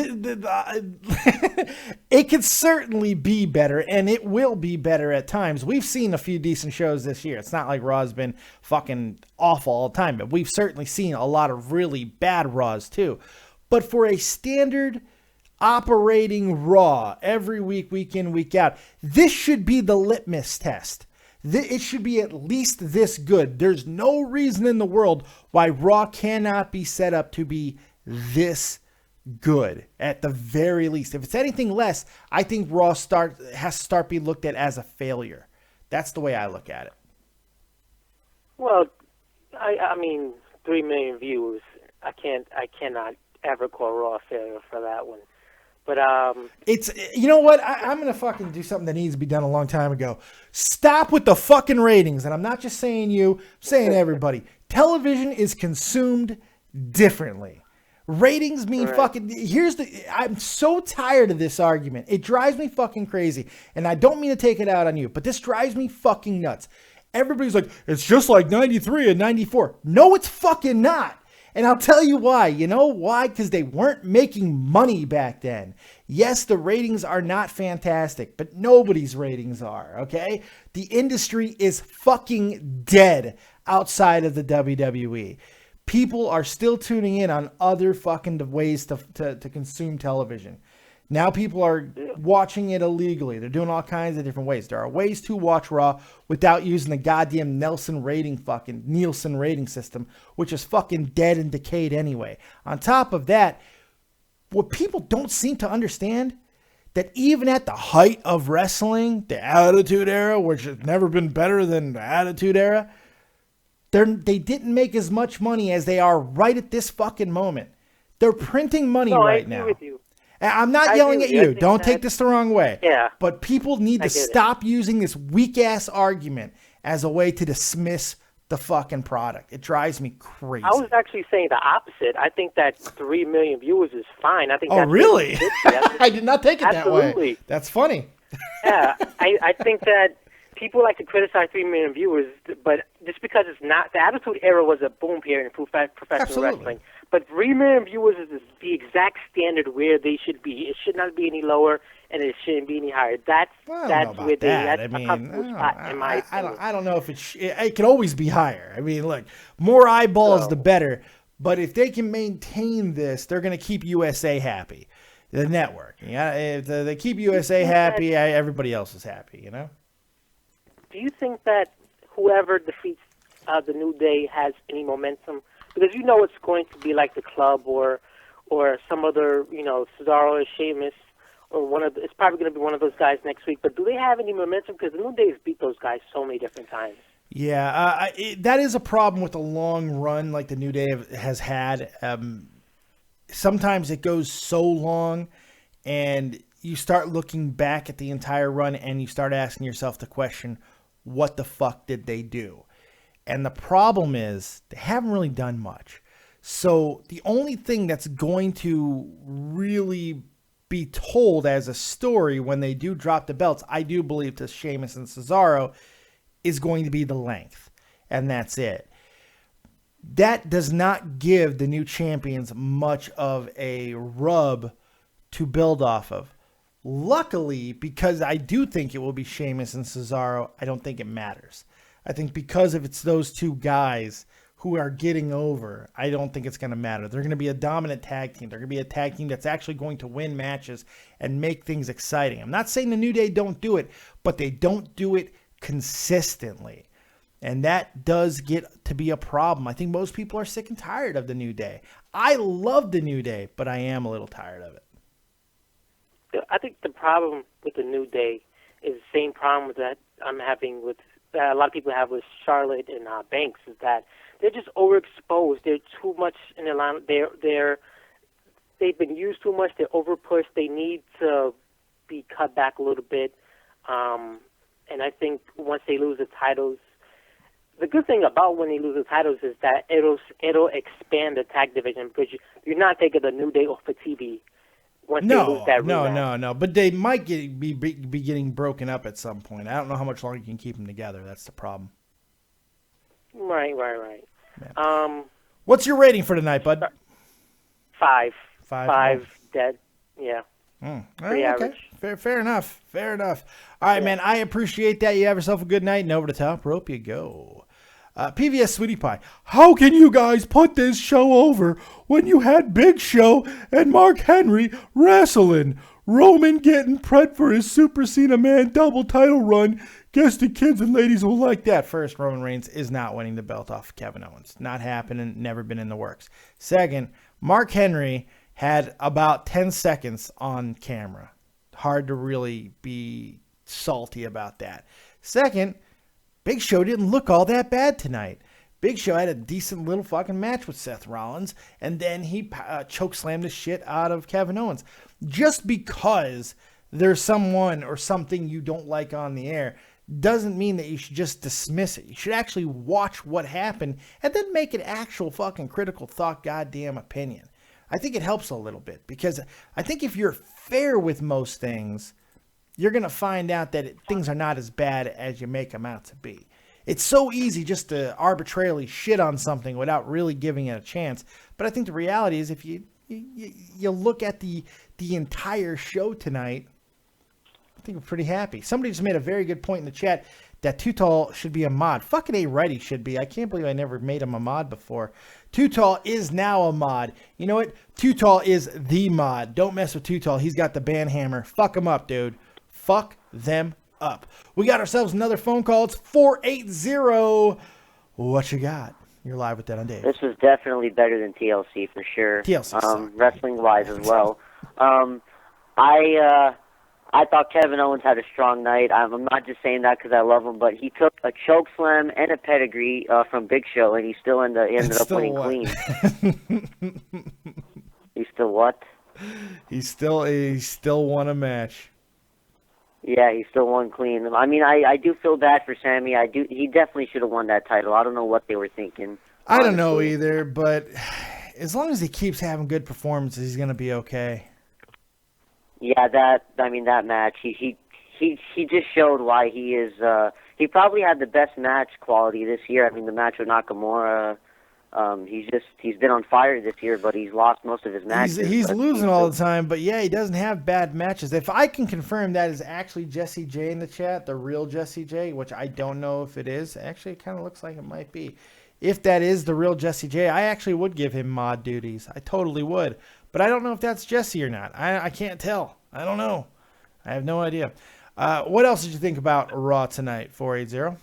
It could certainly be better, and it will be better at times. We've seen a few decent shows this year. It's not like Raw's been fucking awful all the time, but we've certainly seen a lot of really bad Raws too. But for a standard operating Raw every week, week in, week out, this should be the litmus test. It should be at least this good. There's no reason in the world why Raw cannot be set up to be this good at the very least. If it's anything less, I think Raw has to start being looked at as a failure. That's the way I look at it. Well, I mean, 3 million views. I cannot ever call Raw a failure for that one. But it's, you know what? I'm gonna fucking do something that needs to be done a long time ago. Stop with the fucking ratings, and I'm not just saying you, I'm saying everybody. Television is consumed differently. Ratings mean fucking. I'm so tired of this argument. It drives me fucking crazy, and I don't mean to take it out on you, but this drives me fucking nuts. Everybody's like, it's just like 93 and 94. No, it's fucking not. And I'll tell you why. You know why? Because they weren't making money back then. Yes, the ratings are not fantastic, but nobody's ratings are, okay? The industry is fucking dead outside of the WWE. People are still tuning in on other fucking ways to consume television. Now people are watching it illegally. They're doing all kinds of different ways. There are ways to watch Raw without using the goddamn Nielsen rating system, which is fucking dead and decayed anyway. On top of that, what people don't seem to understand, that even at the height of wrestling, the Attitude Era, which has never been better than the Attitude Era, they didn't make as much money as they are right at this fucking moment. They're printing money right now. I agree with you. I'm not yelling at you. Don't take this the wrong way. Yeah. But people need to stop using this weak-ass argument as a way to dismiss the fucking product. It drives me crazy. I was actually saying the opposite. I think that 3 million viewers is fine. I think. Oh, really? I did not take it that way. That's funny. Yeah. I think that people like to criticize 3 million viewers, but just because it's not, the Attitude Era was a boom period in professional wrestling. But 3 million viewers is the exact standard where they should be. It should not be any lower, and it shouldn't be any higher. That's where that's a comfortable spot, in my opinion. I don't know if it can always be higher. I mean, look, more eyeballs, the better. But if they can maintain this, they're going to keep USA happy. The network. Yeah, if they keep USA happy, everybody else is happy, you know? Do you think that whoever defeats the New Day has any momentum? Because you know it's going to be like the Club or some other, Cesaro or Sheamus or it's probably going to be one of those guys next week. But do they have any momentum? Because the New Day's beat those guys so many different times. Yeah, that is a problem with a long run like the New Day has had. Sometimes it goes so long, and you start looking back at the entire run, and you start asking yourself the question, what the fuck did they do? And the problem is they haven't really done much. So the only thing that's going to really be told as a story when they do drop the belts, I do believe, to Sheamus and Cesaro, is going to be the length. And that's it. That does not give the new champions much of a rub to build off of. Luckily, because I do think it will be Sheamus and Cesaro, I don't think it matters. I think because if it's those two guys who are getting over, I don't think it's going to matter. They're going to be a dominant tag team. They're going to be a tag team that's actually going to win matches and make things exciting. I'm not saying the New Day don't do it, but they don't do it consistently. And that does get to be a problem. I think most people are sick and tired of the New Day. I love the New Day, but I am a little tired of it. I think the problem with the New Day is the same problem that I'm having with that a lot of people have with Charlotte and Banks, is that they're just overexposed. They're too much in their line. They've been used too much. They're overpushed. They need to be cut back a little bit. And I think once they lose the titles, the good thing about when they lose the titles is that it'll expand the tag division, because you're not taking the New Day off the TV once they lose that rematch. No. But they might be getting broken up at some point. I don't know how much longer you can keep them together. That's the problem. Right. What's your rating for tonight, bud? 5. 5 dead. Yeah. Pretty okay. average. Fair enough. All right, man. I appreciate that. You have yourself a good night, and over the top rope you go. PVS Sweetie Pie. How can you guys put this show over when you had Big Show and Mark Henry wrestling? Roman getting pred for his Super Cena Man double title run. Guess the kids and ladies will like that. First, Roman Reigns is not winning the belt off Kevin Owens. Not happening. Never been in the works. Second, Mark Henry had about 10 seconds on camera. Hard to really be salty about that. Second, Big Show didn't look all that bad tonight. Big Show had a decent little fucking match with Seth Rollins, and then he chokeslammed the shit out of Kevin Owens. Just because there's someone or something you don't like on the air doesn't mean that you should just dismiss it. You should actually watch what happened and then make an actual fucking critical thought goddamn opinion. I think it helps a little bit, because I think if you're fair with most things, you're going to find out that things are not as bad as you make them out to be. It's so easy just to arbitrarily shit on something without really giving it a chance. But I think the reality is, if you look at the entire show tonight, I think we're pretty happy. Somebody just made a very good point in the chat that Too Tall should be a mod. Fucking A Righty should be. I can't believe I never made him a mod before. Too Tall is now a mod. You know what? Too Tall is the mod. Don't mess with Too Tall. He's got the band hammer. Fuck him up, dude. Fuck them up. We got ourselves another phone call. It's 480. What you got? You're live with Dead on Dave. This is definitely better than TLC for sure. TLC wrestling-wise as well. I thought Kevin Owens had a strong night. I'm not just saying that because I love him, but he took a choke slam and a pedigree from Big Show, and he still ended up winning clean. He still what? He still won a match. Yeah, he still won clean. I mean, I do feel bad for Sami. He definitely should have won that title. I don't know what they were thinking. I don't know either, but as long as he keeps having good performances, he's going to be okay. Yeah, that match, he just showed why he is. He probably had the best match quality this year. I mean, the match with Nakamura. He's been on fire this year, but he's lost most of his matches. He's losing all the time, but yeah, he doesn't have bad matches. If I can confirm that is actually Jesse J in the chat, the real Jesse J, which I don't know if it is. Actually, it kind of looks like it might be. If that is the real Jesse J, I actually would give him mod duties. I totally would. But I don't know if that's Jesse or not. I can't tell. I don't know. I have no idea. What else did you think about Raw tonight, 480?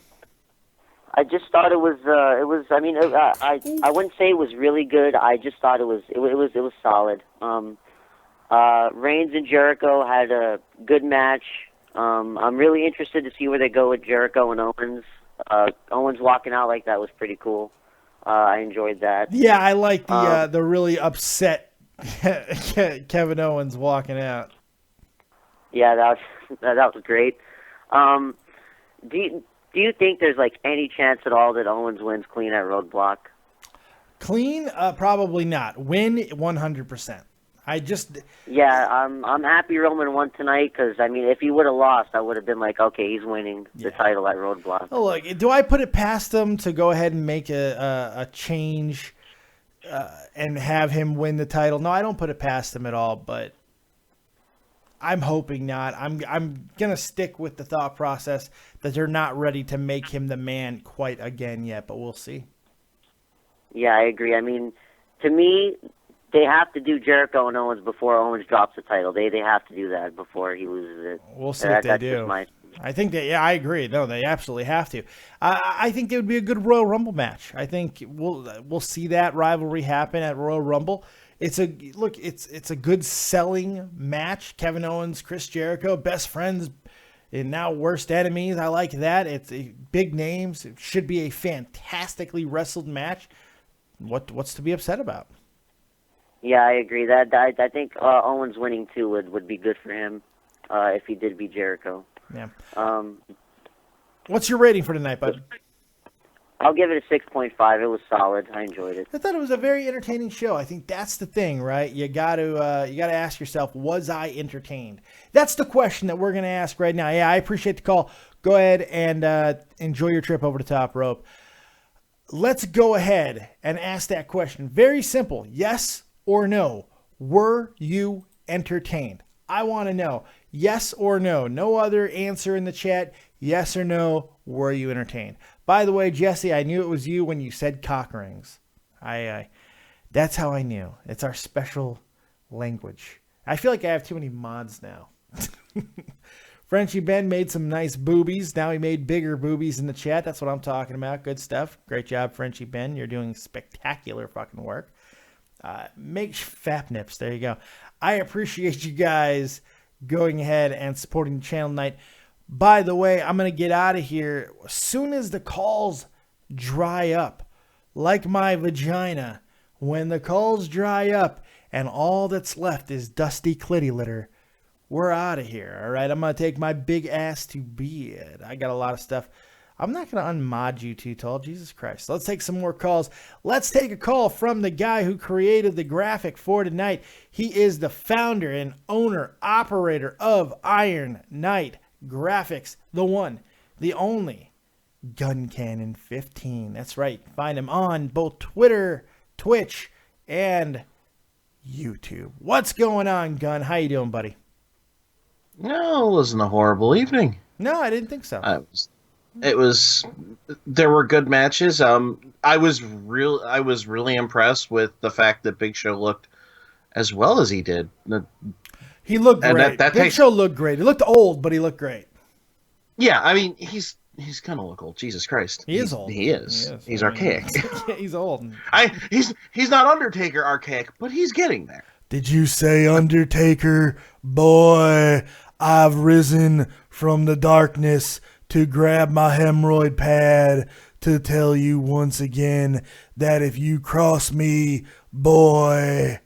I just thought it was. I mean, I wouldn't say it was really good. I just thought it was solid. Reigns and Jericho had a good match. I'm really interested to see where they go with Jericho and Owens. Owens walking out like that was pretty cool. I enjoyed that. Yeah, I like the really upset Kevin Owens walking out. Yeah, that was great. Do you think there's like any chance at all that Owens wins clean at Roadblock? Clean? Probably not. Win 100%. Yeah, I'm happy Roman won tonight because, I mean, if he would have lost, I would have been like, okay, he's winning the title at Roadblock. Oh, look, do I put it past him to go ahead and make a change and have him win the title? No, I don't put it past him at all, but I'm hoping not. I'm going to stick with the thought process that they're not ready to make him the man quite again yet, but we'll see. Yeah, I agree. I mean, to me, they have to do Jericho and Owens before Owens drops the title. They have to do that before he loses it. We'll see if they do. I think that, yeah, I agree. No, they absolutely have to. I think it would be a good Royal Rumble match. I think we'll see that rivalry happen at Royal Rumble. It's a good selling match. Kevin Owens, Chris Jericho, best friends and now worst enemies. I like that. It's big names. It should be a fantastically wrestled match. What's to be upset about? Yeah, I agree. That I think Owens winning too would be good for him if he did beat Jericho. Yeah. What's your rating for tonight, bud? I'll give it a 6.5. It was solid. I enjoyed it. I thought it was a very entertaining show. I think that's the thing, right? You got to ask yourself, was I entertained? That's the question that we're going to ask right now. Yeah, I appreciate the call. Go ahead and enjoy your trip over the top rope. Let's go ahead and ask that question. Very simple. Yes or no? Were you entertained? I want to know. Yes or no? No other answer in the chat. Yes or no? Were you entertained? By the way, Jesse, I knew it was you when you said cock rings. That's how I knew. It's our special language. I feel like I have too many mods now. Frenchie Ben made some nice boobies. Now he made bigger boobies in the chat. That's what I'm talking about. Good stuff. Great job, Frenchie Ben. You're doing spectacular fucking work. Make fap nips. There you go. I appreciate you guys going ahead and supporting the channel tonight. By the way, I'm going to get out of here as soon as the calls dry up. Like my vagina. When the calls dry up and all that's left is dusty clitty litter, we're out of here. All right, I'm going to take my big ass to bed. I got a lot of stuff. I'm not going to unmod you too tall. Jesus Christ. Let's take some more calls. Let's take a call from the guy who created the graphic for tonight. He is the founder and owner, operator of Iron Knight Graphics. The one, the only, Guncannon 15. That's right. Find him on both Twitter, Twitch, and YouTube. What's going on, Gun? How you doing, buddy? No, it wasn't a horrible evening. No, I didn't think so. There were good matches. I was really impressed with the fact that Big Show looked as well as he did. He looked great. Big Show looked great. He looked old, but he looked great. Yeah, I mean, he's gonna look old. Jesus Christ, he's old. He is. He's archaic. He's old. He's not Undertaker archaic, but he's getting there. Did you say Undertaker? Boy, I've risen from the darkness to grab my hemorrhoid pad to tell you once again that if you cross me, boy,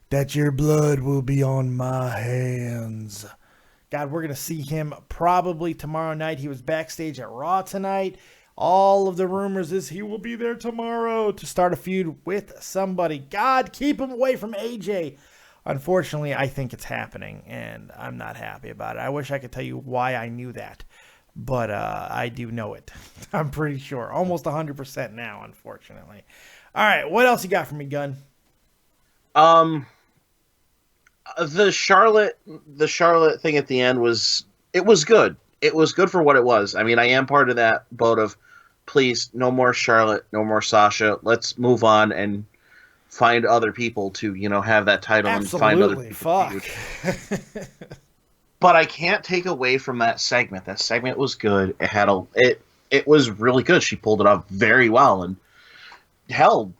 that your blood will be on my hands. God, we're going to see him probably tomorrow night. He was backstage at Raw tonight. All of the rumors is he will be there tomorrow to start a feud with somebody. God, keep him away from AJ. Unfortunately, I think it's happening, and I'm not happy about it. I wish I could tell you why I knew that, but I do know it. I'm pretty sure. Almost 100% now, unfortunately. All right, what else you got for me, Gun? The Charlotte thing at the end was good. It was good for what it was. I mean, I am part of that boat of, please, no more Charlotte, no more Sasha. Let's move on and find other people to, have that title. Absolutely. And find other people. Fuck. But I can't take away from that segment. That segment was good. It had it was really good. She pulled it off very well, and hell,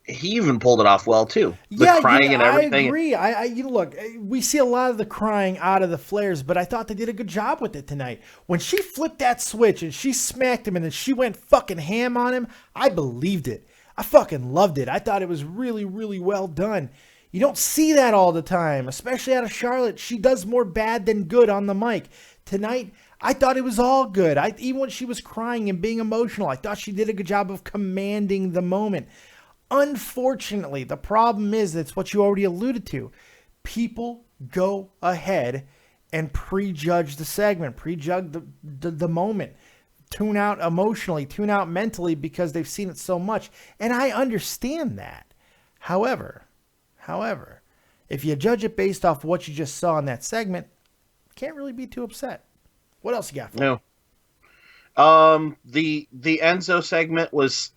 he even pulled it off well too. The crying and everything. I agree. Look, we see a lot of the crying out of the Flairs, but I thought they did a good job with it tonight. When she flipped that switch and she smacked him and then she went fucking ham on him, I believed it. I fucking loved it. I thought it was really, really well done. You don't see that all the time, especially out of Charlotte. She does more bad than good on the mic. Tonight, I thought it was all good. Even when she was crying and being emotional, I thought she did a good job of commanding the moment. Unfortunately, the problem is, it's what you already alluded to. People go ahead and prejudge the segment, prejudge the moment, tune out emotionally, tune out mentally because they've seen it so much. And I understand that. However, if you judge it based off what you just saw in that segment, can't really be too upset. What else you got for me? No. The Enzo segment was,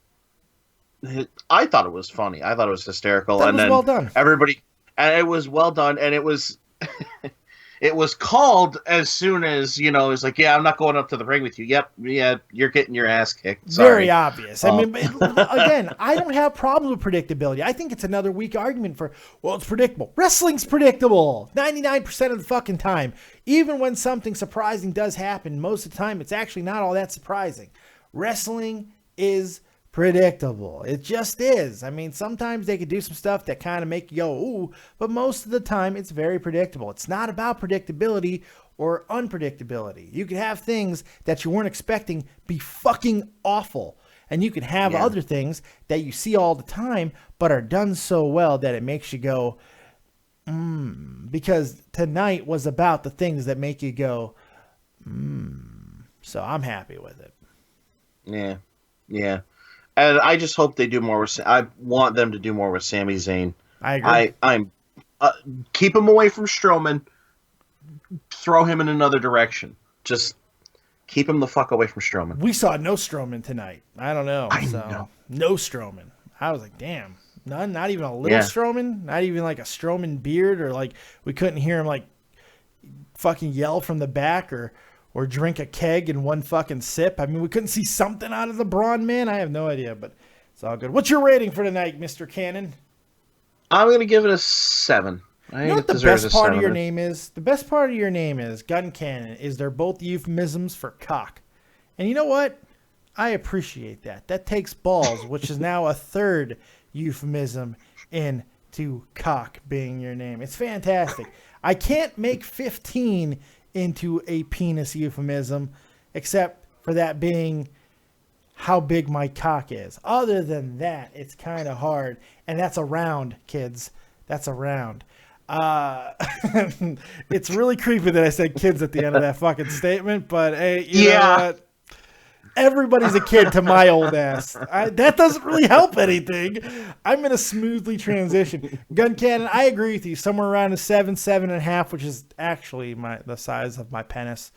I thought it was funny. I thought it was hysterical. That was well done. It was well done, and it was it was called as soon as, it was like, yeah, I'm not going up to the ring with you. Yep, yeah, you're getting your ass kicked. Sorry. Very obvious. I mean, again, I don't have problems with predictability. I think it's another weak argument for, well, it's predictable. Wrestling's predictable 99% of the fucking time. Even when something surprising does happen, most of the time it's actually not all that surprising. Wrestling is predictable. It just is. I mean, sometimes they could do some stuff that kind of make you go, ooh, but most of the time it's very predictable. It's not about predictability or unpredictability. You could have things that you weren't expecting be fucking awful. And you could have other things that you see all the time, but are done so well that it makes you go, because tonight was about the things that make you go, So I'm happy with it. Yeah. And I just hope they do more with. I want them to do more with Sami Zayn. I agree. I'm keep him away from Strowman. Throw him in another direction. Just keep him the fuck away from Strowman. We saw no Strowman tonight. I don't know. I know. No Strowman. I was like, damn. None. Not even a little Strowman. Not even like a Strowman beard, or like we couldn't hear him like fucking yell from the back or drink a keg in one fucking sip. I mean, we couldn't see something out of the Braun man. I have no idea, but it's all good. What's your rating for tonight, Mr. Cannon? I'm going to give it a 7. You know what the best part of your name is? The best part of your name is Guncannon, is they're both euphemisms for cock. And you know what? I appreciate that. That takes balls, which is now a third euphemism into cock being your name. It's fantastic. I can't make 15 into a penis euphemism, except for that being how big my cock is. Other than that, it's kind of hard. And that's a round, kids. That's a round. It's really creepy that I said kids at the end of that fucking statement, but hey, you know what? Everybody's a kid to my old ass. That doesn't really help anything. I'm going to smoothly transition. Guncannon, I agree with you. Somewhere around a 7.5, which is actually the size of my penis.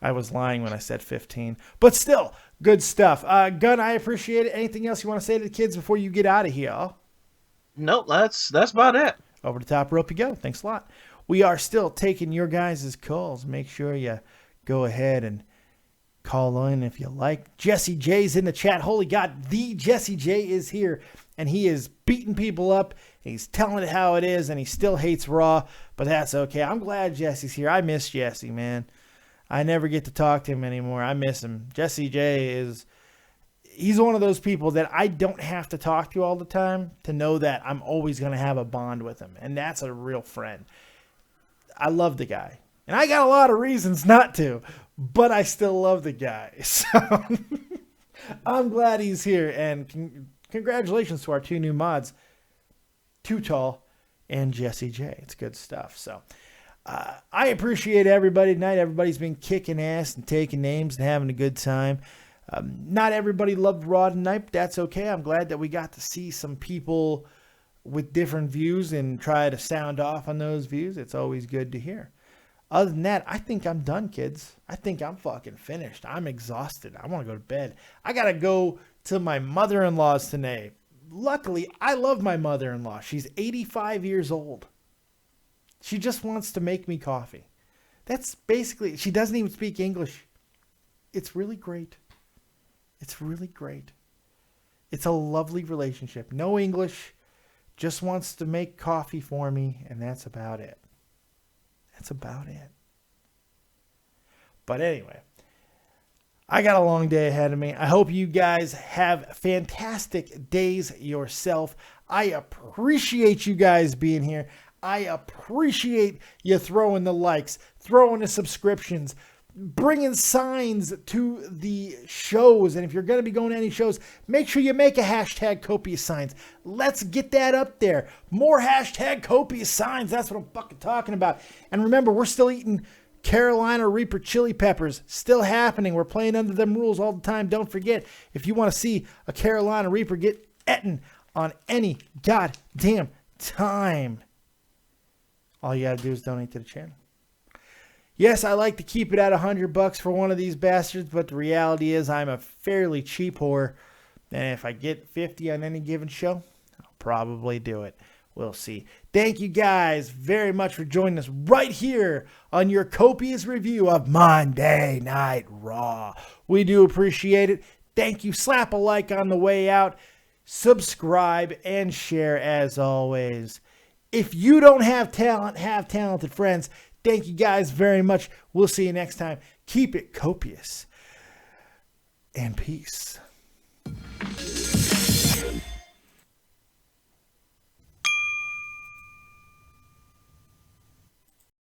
I was lying when I said 15. But still, good stuff. Gun, I appreciate it. Anything else you want to say to the kids before you get out of here? Nope, that's about it. Over the top rope you go. Thanks a lot. We are still taking your guys' calls. Make sure you go ahead and call in if you like. Jesse J's in the chat. Holy God, the Jesse J is here, and he is beating people up. He's telling it how it is, and he still hates Raw, but that's okay. I'm glad Jesse's here. I miss Jesse, man. I never get to talk to him anymore. I miss him. Jesse J he's one of those people that I don't have to talk to all the time to know that I'm always going to have a bond with him, and that's a real friend. I love the guy, and I got a lot of reasons not to, but I still love the guy. So I'm glad he's here, and congratulations to our 2 new mods, Too Tall and Jesse J. It's good stuff. So I appreciate everybody tonight. Everybody's been kicking ass and taking names and having a good time. Not everybody loved Raw tonight, but that's okay. I'm glad that we got to see some people with different views and try to sound off on those views. It's always good to hear. Other than that, I think I'm done, kids. I think I'm fucking finished. I'm exhausted. I want to go to bed. I got to go to my mother-in-law's tonight. Luckily, I love my mother-in-law. She's 85 years old. She just wants to make me coffee. That's basically, she doesn't even speak English. It's really great. It's really great. It's a lovely relationship. No English, just wants to make coffee for me, and that's about it. That's about it. But anyway, I got a long day ahead of me. I hope you guys have fantastic days yourself. I appreciate you guys being here. I appreciate you throwing the likes, throwing the subscriptions, bringing signs to the shows. And if you're going to be going to any shows, make sure you make a hashtag copious signs. Let's get that up there. More hashtag copious signs. That's what I'm fucking talking about. And remember, we're still eating Carolina Reaper chili peppers. Still happening. We're playing under them rules all the time. Don't forget, if you want to see a Carolina Reaper get eaten on any goddamn time, all you got to do is donate to the channel. Yes, I like to keep it at $100 for one of these bastards, but the reality is I'm a fairly cheap whore. And if I get 50 on any given show, I'll probably do it. We'll see. Thank you guys very much for joining us right here on your copious review of Monday Night Raw. We do appreciate it. Thank you. Slap a like on the way out. Subscribe and share as always. If you don't have talent, have talented friends. Thank you guys very much. We'll see you next time. Keep it copious and peace.